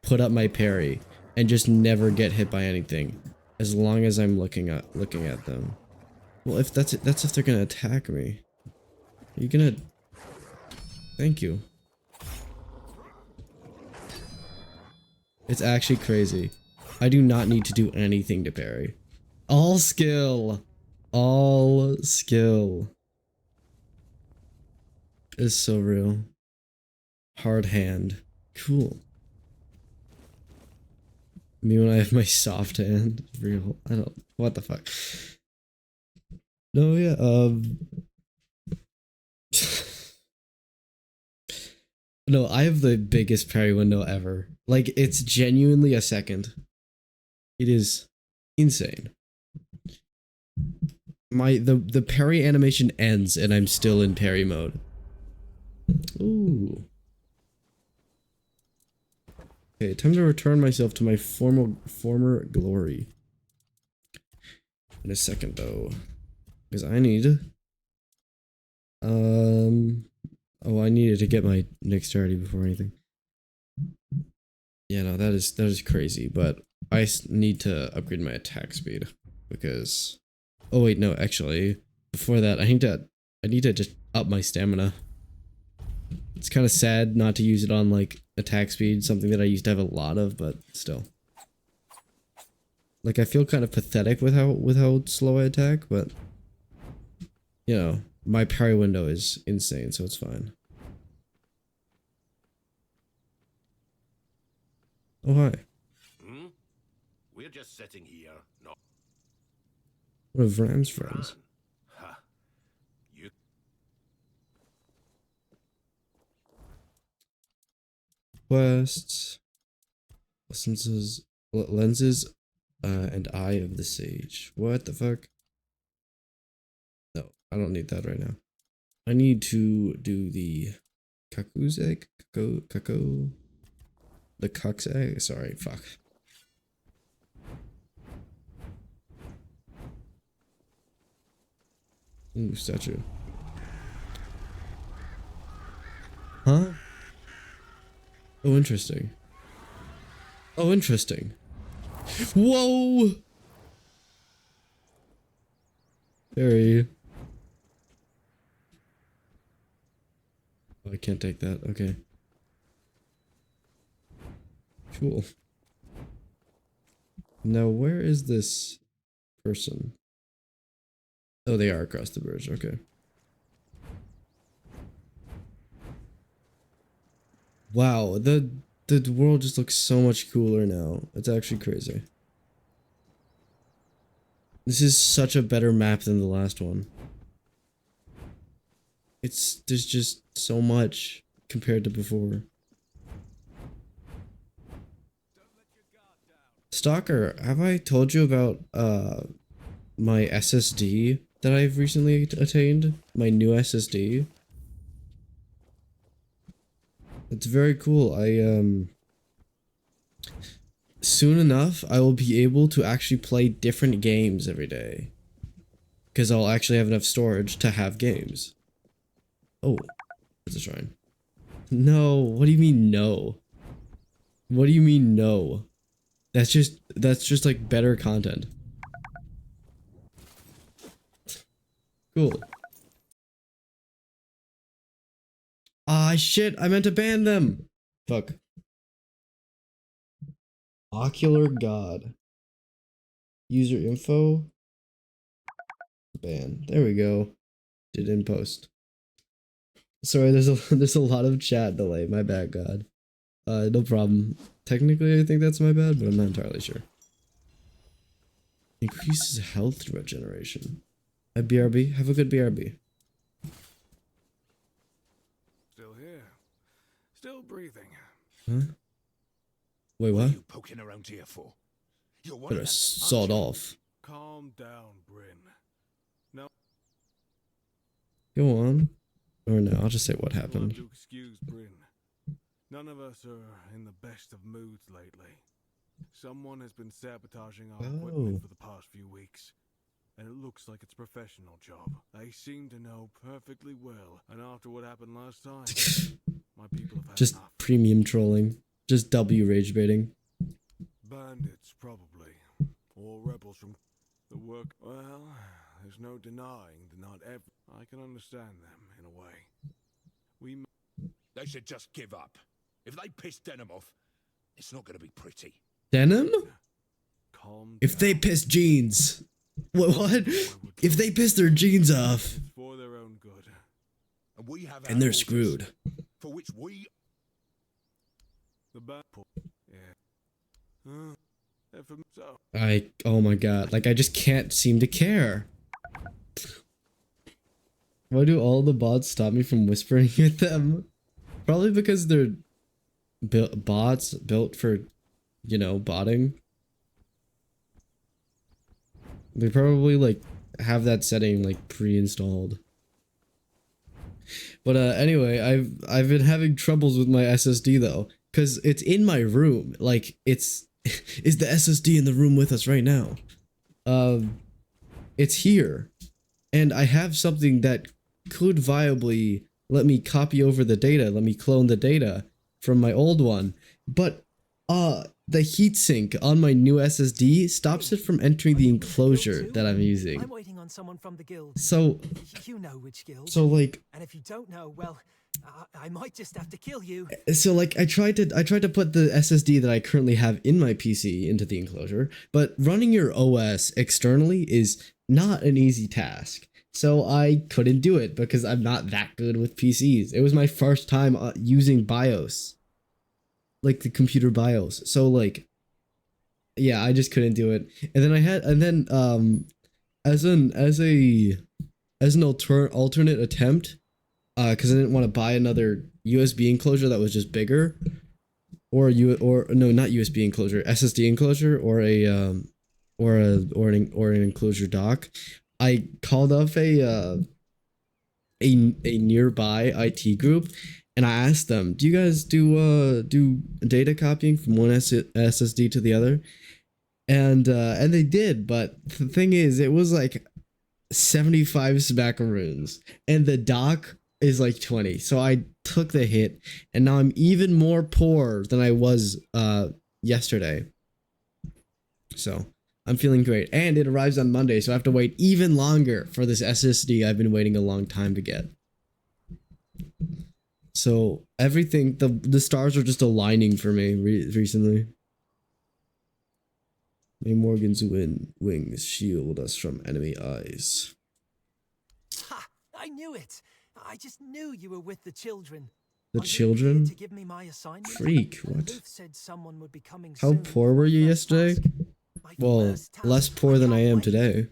put up my parry and just never get hit by anything as long as I'm looking at them. Well, if that's it, that's if they're gonna attack me. Are you gonna... Thank you. It's actually crazy. I do not need to do anything to parry. All skill. All skill. Is so real. Hard hand. Cool. Me when I have my soft hand. Real. I don't... What the fuck? No, yeah, No, I have the biggest parry window ever. Like, it's genuinely a second. It is insane. The parry animation ends and I'm still in parry mode. Ooh. Okay, time to return myself to my former glory. In a second though. Because I need... Oh, I needed to get my dexterity before anything. Yeah, no, that is crazy, but I need to upgrade my attack speed because... Oh wait, no, actually, before that, I need to just up my stamina. It's kind of sad not to use it on like attack speed, something that I used to have a lot of, but still. Like I feel kind of pathetic with how slow I attack, but you know, my parry window is insane, so it's fine. Oh hi. Hmm? We're just sitting here, not... One of Ram's friends. Ha. You... Quests. Lenses, and Eye of the Sage. What the fuck? No, I don't need that right now. I need to do the Kaku's egg? Kako? The cuck's egg? Sorry, fuck. Ooh, statue. Huh? Oh, interesting. Oh, interesting. Whoa! Very. Oh, I can't take that. Okay. Cool. Now, where is this person? Oh, they are across the bridge. Okay. Wow, the world just looks so much cooler now. It's actually crazy. This is such a better map than the last one. There's just so much compared to before. Stalker, have I told you about my SSD that I've recently attained? My new SSD? It's very cool. Soon enough, I will be able to actually play different games every day. Because I'll actually have enough storage to have games. Oh, there's a shrine. No, what do you mean no? What do you mean no? That's just like better content. Cool. Ah, shit, I meant to ban them. Fuck. Ocular God. User info. Ban. There we go. Did in post. Sorry, there's a lot of chat delay. My bad, God. No problem. Technically, I think that's my bad, but I'm not entirely sure. Increases health regeneration. A BRB. Have a good BRB. Still here. Still breathing. Huh? Wait, What what? are you poking around here for? You're one Better of them, sawed aren't you? off. Calm down, Bryn. No. Go on. Or no, I'll just say what You'll have happened. to excuse Bryn. None of us are in the best of moods lately. Someone has been sabotaging our equipment for the past few weeks. And it looks like it's a professional job. They seem to know perfectly well. And after what happened last time, my people have had Just enough. premium trolling. Just W rage baiting. Bandits, probably. Or rebels from the work. Well, there's no denying that not every... I can understand them, in a way. They should just give up. If they piss Denim off, it's not going to be pretty. Denim? Calm If they down. piss jeans. What? If they piss their jeans off. It's for their own good. And we have our And they're orders, screwed. For which we... The bad pull. Yeah. So. Oh my god, like I just can't seem to care. Why do all the bots stop me from whispering at them? Probably because they're bots built for, you know, botting. They probably like have that setting like pre-installed. But anyway, I've been having troubles with my SSD though, cause it's in my room. Like it's is the SSD in the room with us right now? It's here, and I have something that could viably let me copy over the data, let me clone the data from my old one, but the heatsink on my new SSD stops it from entering the enclosure that I'm using. I'm waiting on someone from the guild. So You know which guild. so like And if you don't know, well, I might just have to kill you. so like I tried to put the SSD that I currently have in my PC into the enclosure, but running your OS externally is not an easy task. So I couldn't do it because I'm not that good with PCs. It was my first time using BIOS. Like the computer BIOS. So like yeah, I just couldn't do it. And then as an alternate attempt, because I didn't want to buy another USB enclosure that was just bigger, or not USB enclosure, SSD enclosure, or an enclosure dock. I called up a nearby IT group, and I asked them, "Do you guys do data copying from one SSD to the other?" And they did, but the thing is, it was like 75 smackaroons, and the dock is like 20. So I took the hit, and now I'm even more poor than I was yesterday. So I'm feeling great, and it arrives on Monday, so I have to wait even longer for this SSD I've been waiting a long time to get. So everything, the stars are just aligning for me recently. May Morgan's wings shield us from enemy eyes. Ha! I knew it. I just knew you were with the children. The Are you here children? to give me my assignment? Freak, what? Luth said someone would be coming How soon poor with were my you first yesterday? task. My Well, first task. less poor than I can't am wait. today.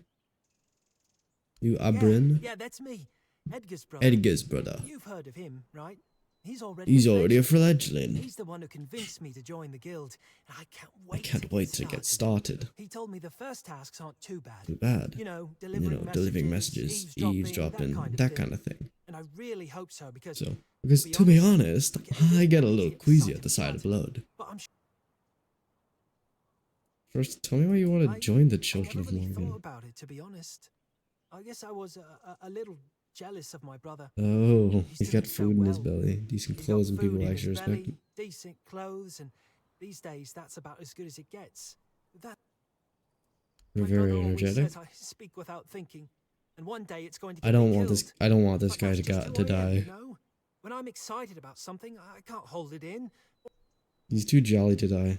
You Abrin? Yeah, that's me. Edgar's brother. Edgar's brother. You've heard of him, right? He's already He's a already a fledgling. fledgling. He's the one who convinced me to join the guild, and I can't I wait. can't wait to get started. He told me the first tasks aren't too bad. Too bad. You know, Delivering messages, eavesdropping, that kind of thing. And I really hope so because to be honest, I get a little queasy at the sight of blood. But I'm First, tell me why you want to join the Children I of never really Morgan. thought about it, to be honest. I guess I was a little jealous of my brother. Oh, He's he's got doing so food in his well. belly, decent He's got clothes, and food people in actually his respect belly, him. decent clothes, and these days that's about as good as it gets. That You're my very brother always energetic. says I speak without thinking, and one day it's going to. I Get don't me want this. killed. I don't want this But guy that's just who to I am, die. you know? When I'm excited about something, I can't hold it in. He's too jolly to die.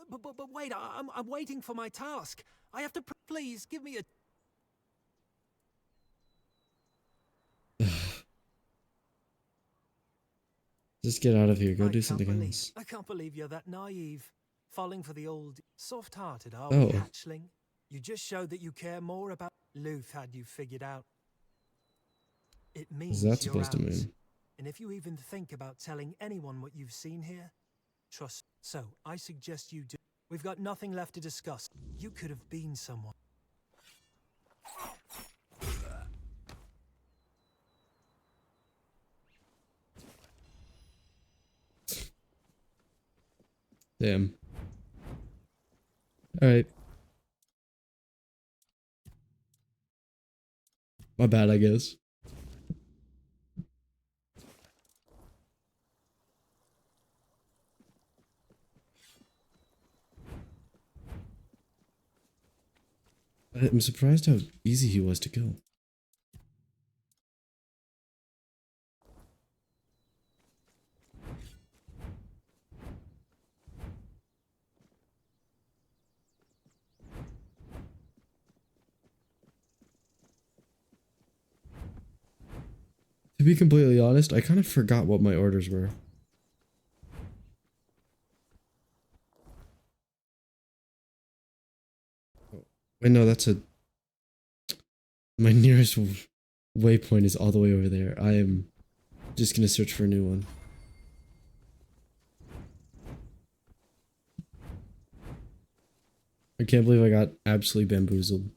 But wait, I'm waiting for my task. I have to. Please give me a. Just get out of here. Go I do can't something believe- else. I can't believe you're that naive. Falling for the old soft-hearted, are Oh. we, hatchling? You just showed that you care more about Luth had you figured out. It means What's that you're supposed to out. mean? And if you even think about telling anyone what you've seen here, trust. So, I suggest you do. We've got nothing left to discuss. You could have been someone. Damn. Alright. My bad, I guess. I'm surprised how easy he was to kill. To be completely honest, I kind of forgot what my orders were. Wait, no, that's a... My nearest waypoint is all the way over there. I am just gonna search for a new one. I can't believe I got absolutely bamboozled.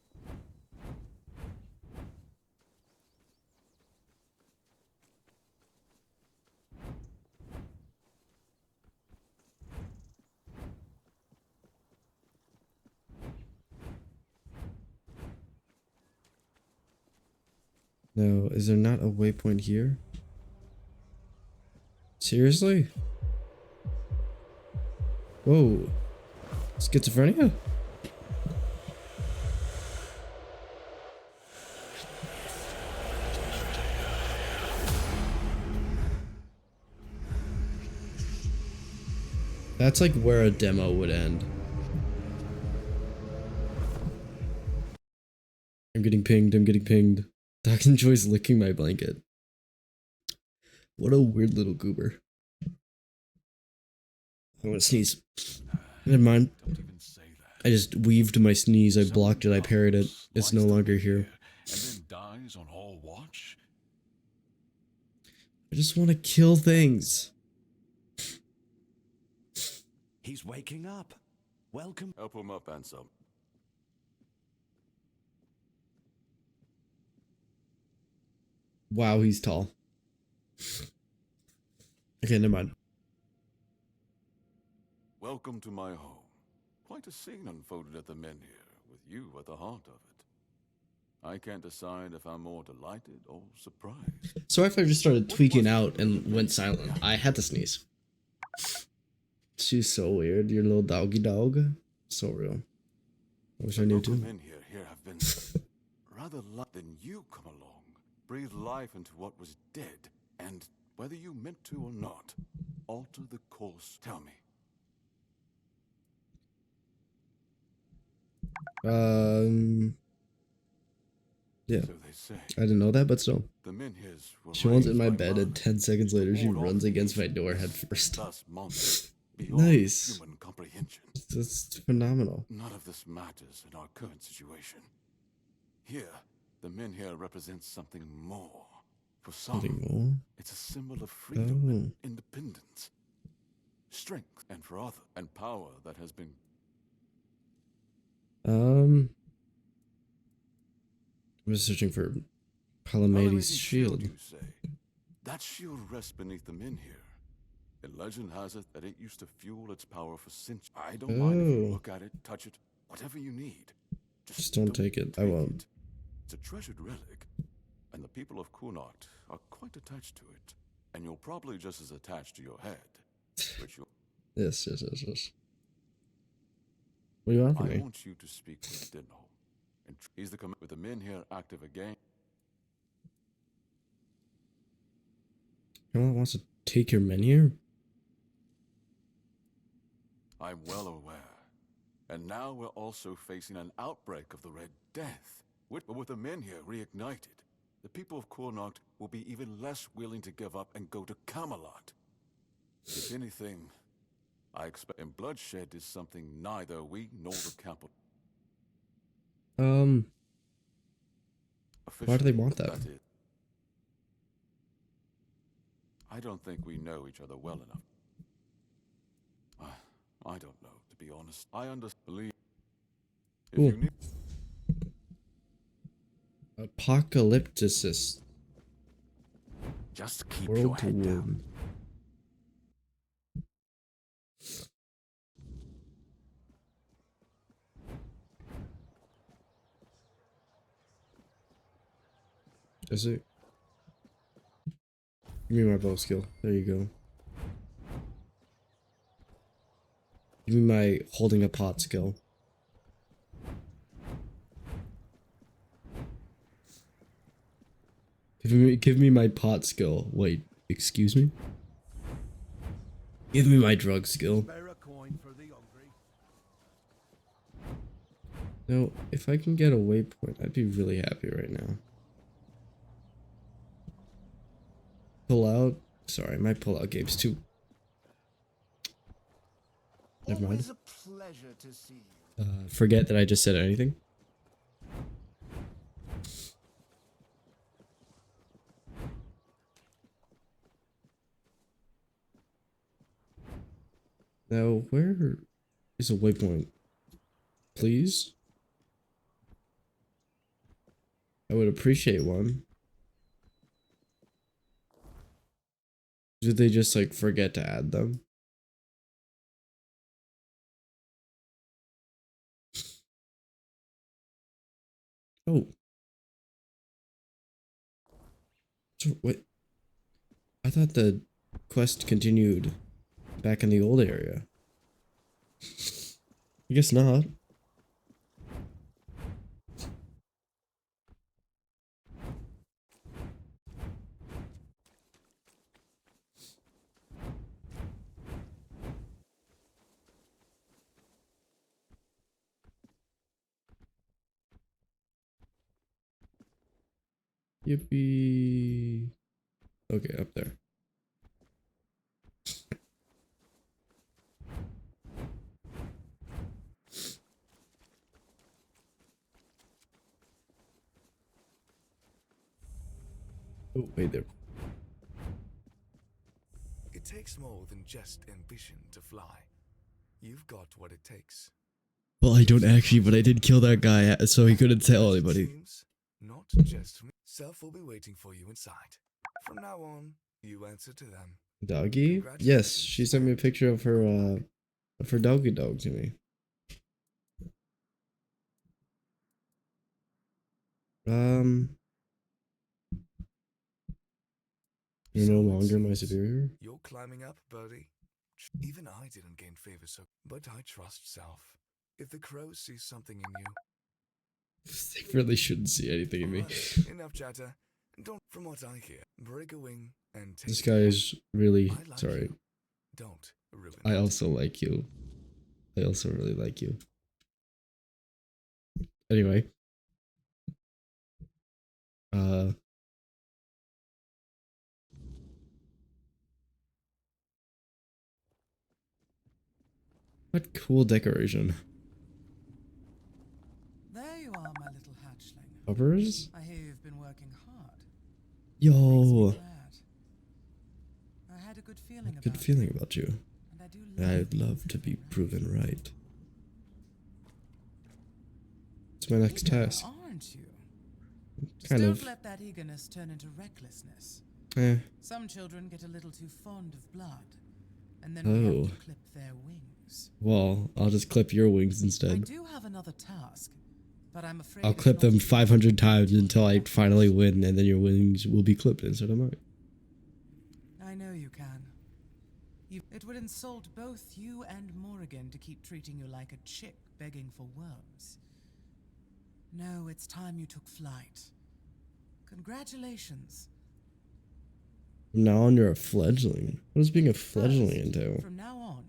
No, is there not a waypoint here? Seriously? Whoa. Schizophrenia? That's like where a demo would end. I'm getting pinged, I'm getting pinged. Doc enjoys licking my blanket. What a weird little goober. I want to sneeze. Never mind. Don't even say that. I just weaved my sneeze, I blocked it, I parried it. It's no longer here. And then dies on all watch? I just want to kill things. He's waking up. Welcome. Help him up, Ansel. Wow, he's tall. Okay, never mind. Welcome to my home. Quite a scene unfolded at the men here, with you at the heart of it. I can't decide if I'm more delighted or surprised. Sorry if I just started tweaking out and went silent. I had to sneeze. She's so weird, your little doggy dog. So real. I wish I knew Local too. men here have been rather lucky than you come along, breathe life into what was dead, and whether you meant to or not, alter the course. Tell me. Yeah. So they say. I didn't know that, but still. The Menhirs were She lands in raised my by bed and Mud 10 seconds to later she ward off runs against my door nations, head first. thus monsters beyond Nice. human comprehension. That's phenomenal. None of this matters in our current situation. Here, the Menhir represents something more. For some, Something more? it's a symbol of freedom and Oh. independence. Strength, and for others, and power that has been. I'm just searching for Palamades' shield. You say. That shield rests beneath the Menhir. And legend has it that it used to fuel its power for centuries. I don't mind if you look at it, touch it, whatever you need. Just don't take it. I won't. It's a treasured relic, and the people of Kunart are quite attached to it. And you're probably just as attached to your head, which you. Yes. What do you want from me? I want you to speak with Dino. And he's the with the Menhir active again. No one wants to take your men here? I'm well aware. And now we're also facing an outbreak of the Red Death. With the Menhir reignited, the people of Kunart will be even less willing to give up and go to Camelot. If anything, I expect and bloodshed is something neither we nor the capital. Why do they want that? I don't think we know each other well enough. I don't know, to be honest. I believe. If Ooh. you need Apocalypticist. just keep World your head War. down. Is it? Give me my bow skill. There you go. Give me my holding a pot skill. Give me my pot skill. Wait, excuse me? Give me my drug skill. No, if I can get a waypoint, I'd be really happy right now. Pull out. Sorry, my pull out game's too. Never mind. Always a pleasure to see you. Forget that I just said anything. Now, where is a waypoint? Please? I would appreciate one. Did they just like forget to add them? Oh. So, what? I thought the quest continued back in the old area. I guess not. Yippee. Okay, up there. Oh, wait there. It takes more than just ambition to fly. You've got what it takes. Well, I don't actually, but I did kill that guy, so he couldn't tell anybody. Not just for me. Self will be waiting for you inside. From now on, you answer to them. Doggy? Yes, she sent me a picture of her doggy dog to me. You're no longer my superior? You're climbing up, birdie. Even I didn't gain favor, but I trust Self. If the crow sees something in you, They really shouldn't see anything in me. Right, enough chatter. Don't, from what I hear, break a wing and take This guy is really sorry. you. Don't ruin I it. also like you. I also really like you. Anyway. Uh, what cool decoration. There you are, my little hatchling. Covers? I hear you've been working hard. Yo. I had a good feeling Good about feeling about you. and I do I'd love to be proven right. It's my next task. Aren't you? Kind Don't of. let that eagerness turn into recklessness. Some children get a little too fond of blood, and then we have to clip their wings. Well, I'll just clip your wings instead. I do have another task, but I'm afraid I'll clip them 500 times until I finally win, and then your wings will be clipped instead of mine. I know you can. It would insult both you and Morrigan to keep treating you like a chick begging for worms. No, it's time you took flight. Congratulations. From now on, you're a fledgling. What does being a fledgling entail? From now on,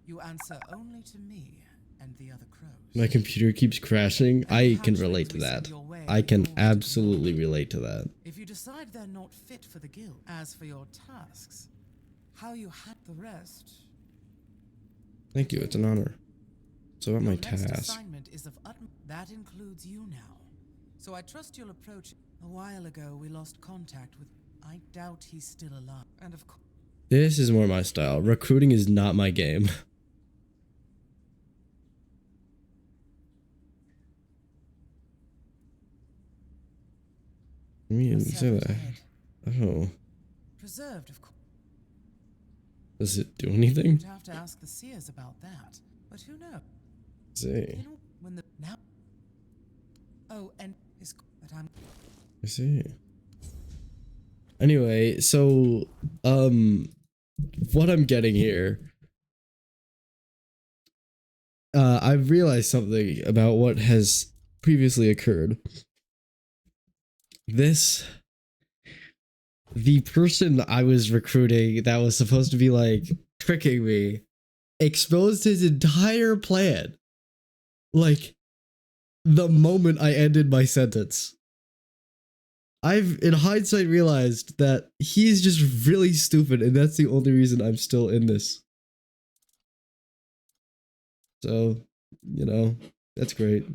you answer only to me and the other crows. My computer keeps crashing. I can relate to that. I can absolutely relate to that. If you decide they're not fit for the guild, as for your tasks, how you had the rest. Thank you, it's an honor. So about my Your next task. assignment is of that includes you now. So I trust you'll approach it. A while ago, we lost contact with. I doubt he's still alive. And of course. This is more my style. Recruiting is not my game. I mean, say that. Oh. Preserved, of course. Does it do anything? You'd have to ask the seers about that. But who knows? See. When the now. Oh, and his. But I'm. I see. Anyway, so what I'm getting here, I've realized something about what has previously occurred. The person I was recruiting that was supposed to be like tricking me exposed his entire plan. Like the moment I ended my sentence. I've, in hindsight, realized that he's just really stupid, and that's the only reason I'm still in this. So, you know, that's great.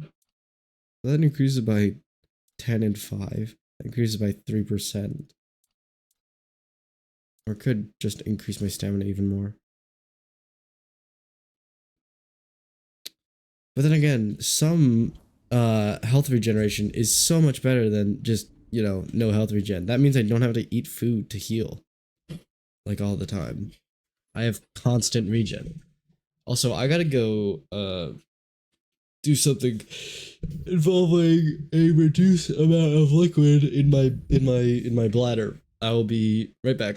That increases by 10 and 5. That increases by 3%. Or could just increase my stamina even more. But then again, some health regeneration is so much better than just, you know, no health regen. That means I don't have to eat food to heal. Like all the time. I have constant regen. Also, I gotta go do something involving a reduced amount of liquid in my bladder. I will be right back.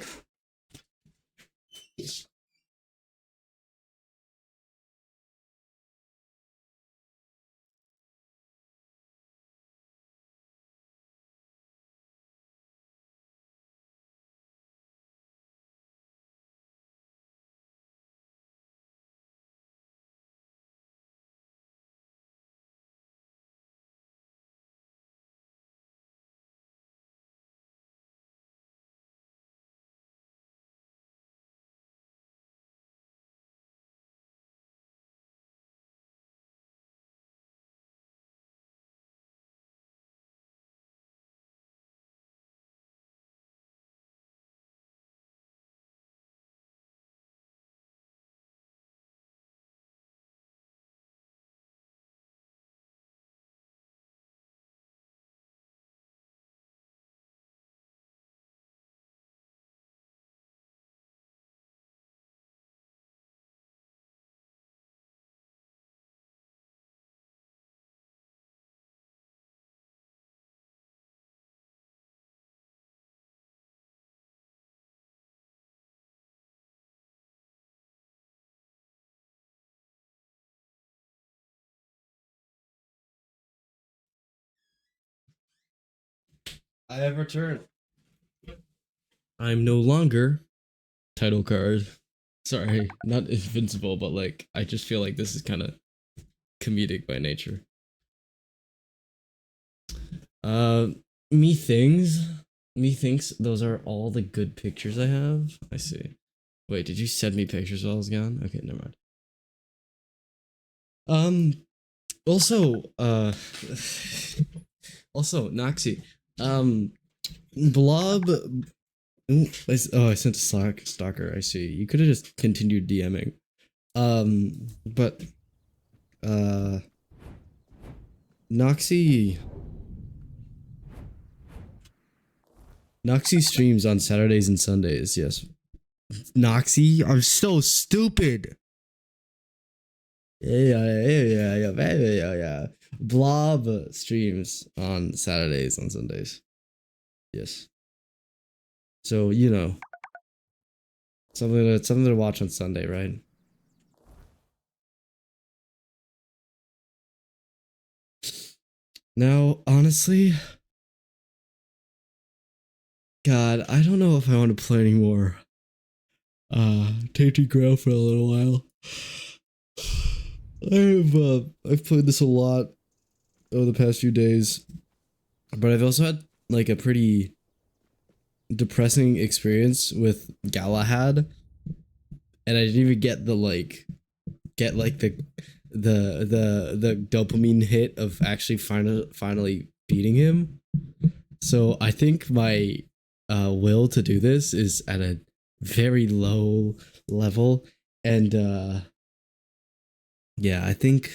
I have returned. I'm no longer title card. Sorry, not invincible, but like I just feel like this is kind of comedic by nature. Methinks those are all the good pictures I have. I see. Wait, did you send me pictures while I was gone? Okay, never mind. Also, also, Noxy, Blob, I sent a stalker, I see. You could have just continued DMing. But, Noxy streams on Saturdays and Sundays, yes. Noxy, I'm so stupid. Yeah. Blob streams on Saturdays and Sundays. Yes. So, you know, something to watch on Sunday, right? Now, honestly, God, I don't know if I want to play anymore. Tainted Grail for a little while. I've played this a lot over the past few days, but I've also had like a pretty depressing experience with Galahad, and I didn't even get the dopamine hit of actually finally beating him. So I think my will to do this is at a very low level, and yeah, I think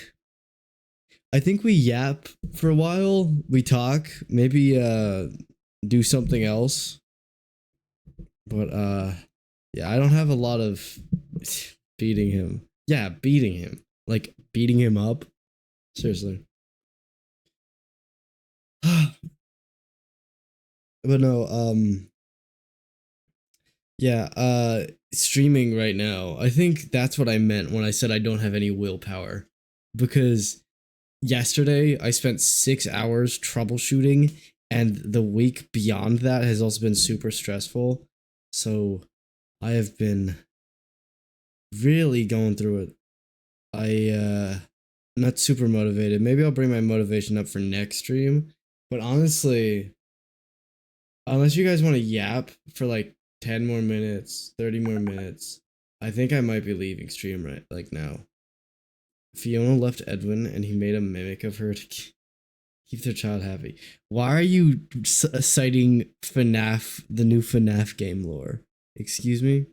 we yap for a while, we talk, maybe do something else. But yeah, I don't have a lot of beating him. Yeah, beating him. Like beating him up. Seriously. But no, yeah, streaming right now. I think that's what I meant when I said I don't have any willpower. Because yesterday I spent 6 hours troubleshooting, and the week beyond that has also been super stressful. So I have been really going through it. Not super motivated. Maybe I'll bring my motivation up for next stream. But honestly, unless you guys want to yap for like 10 more minutes, 30 more minutes, I think I might be leaving stream right like now. Fiona left Edwin and he made a mimic of her to keep their child happy. Why are you citing FNAF, the new FNAF game lore? Excuse me?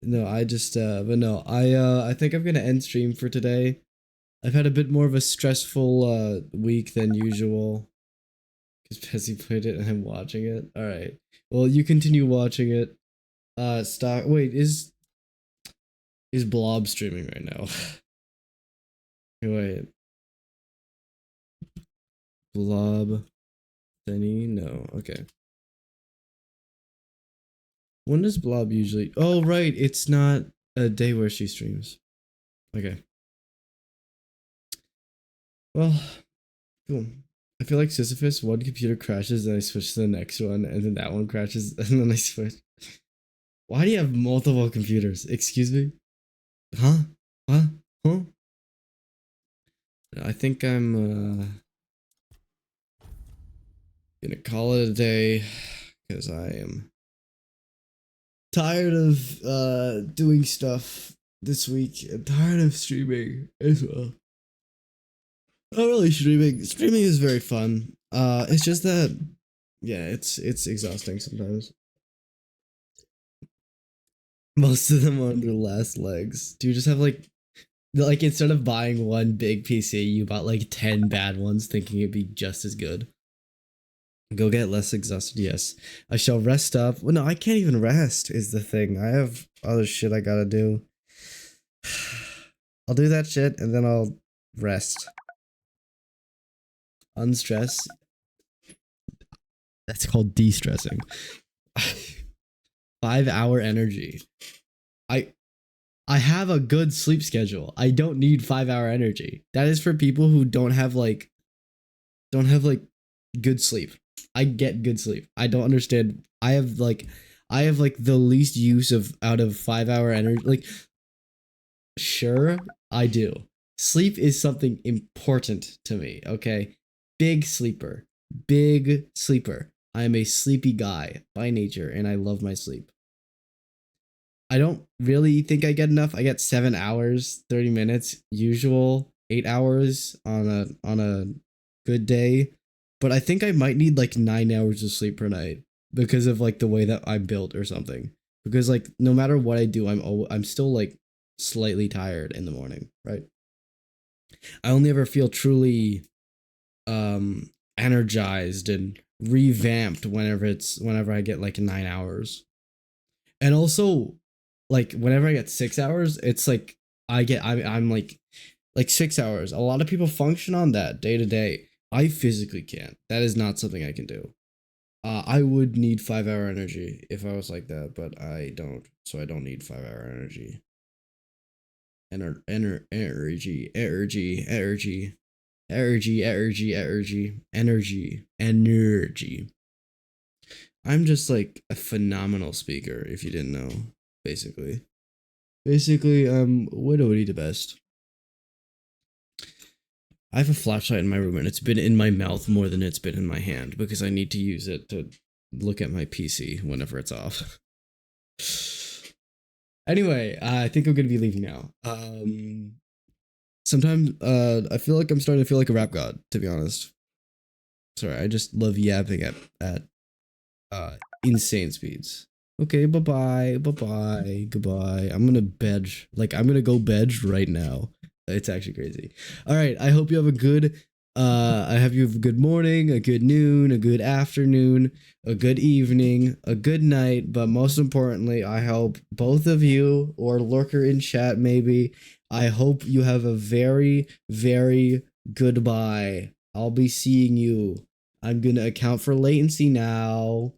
No, I just but no, I think I'm gonna end stream for today. I've had a bit more of a stressful week than usual. Because Pezzy played it and I'm watching it. Alright. Well, you continue watching it. Wait, is Blob streaming right now? Wait. Blob Denny? No, okay. When does Blob usually? Oh, right, it's not a day where she streams. Okay. Well, cool. I feel like Sisyphus, one computer crashes, then I switch to the next one, and then that one crashes, and then I switch. Why do you have multiple computers? Excuse me? Huh? Huh? Huh? I think I'm gonna call it a day, because I am tired of doing stuff this week. I'm tired of streaming as well. Not really streaming. Streaming is very fun. It's just that, yeah, it's exhausting sometimes. Most of them are on their last legs. Do you just have like instead of buying one big PC, you bought like 10 bad ones thinking it'd be just as good? Go get less exhausted, yes. I shall rest up. Well, no, I can't even rest is the thing. I have other shit I gotta do. I'll do that shit and then I'll rest. Unstress. That's called de-stressing. 5-hour energy. I have a good sleep schedule. I don't need 5-hour energy. That is for people who don't have good sleep. I get good sleep. I don't understand. I have the least use of out of 5-hour energy. Like, sure, I do. Sleep is something important to me, okay? Big sleeper. Big sleeper. I am a sleepy guy by nature, and I love my sleep. I don't really think I get enough. I get 7 hours, 30 minutes, usual 8 hours on a good day. But I think I might need like 9 hours of sleep per night because of like the way that I'm built or something. Because like no matter what I do, I'm still like slightly tired in the morning, right? I only ever feel truly energized and revamped whenever I get like 9 hours. And also like whenever I get 6 hours, it's like I'm like 6 hours. A lot of people function on that day to day. I physically can't. That is not something I can do. I would need 5 hour energy if I was like that, but I don't. So I don't need 5 hour energy. Energy, energy, energy, energy, energy, energy, energy, energy. I'm just like a phenomenal speaker, if you didn't know, basically. Basically, I'm literally the best. I have a flashlight in my room and it's been in my mouth more than it's been in my hand because I need to use it to look at my PC whenever it's off. Anyway, I think I'm gonna be leaving now. Sometimes I feel like I'm starting to feel like a rap god, to be honest. Sorry, I just love yapping at insane speeds. Okay, bye-bye, bye-bye, goodbye. I'm gonna bed, like I'm gonna go bed right now. It's actually crazy. All right, I hope you have a good I hope you have a good morning, a good noon, a good afternoon, a good evening, a good night, but most importantly, I hope both of you or lurker in chat maybe, I hope you have a very, very goodbye. I'll be seeing you. I'm gonna account for latency now.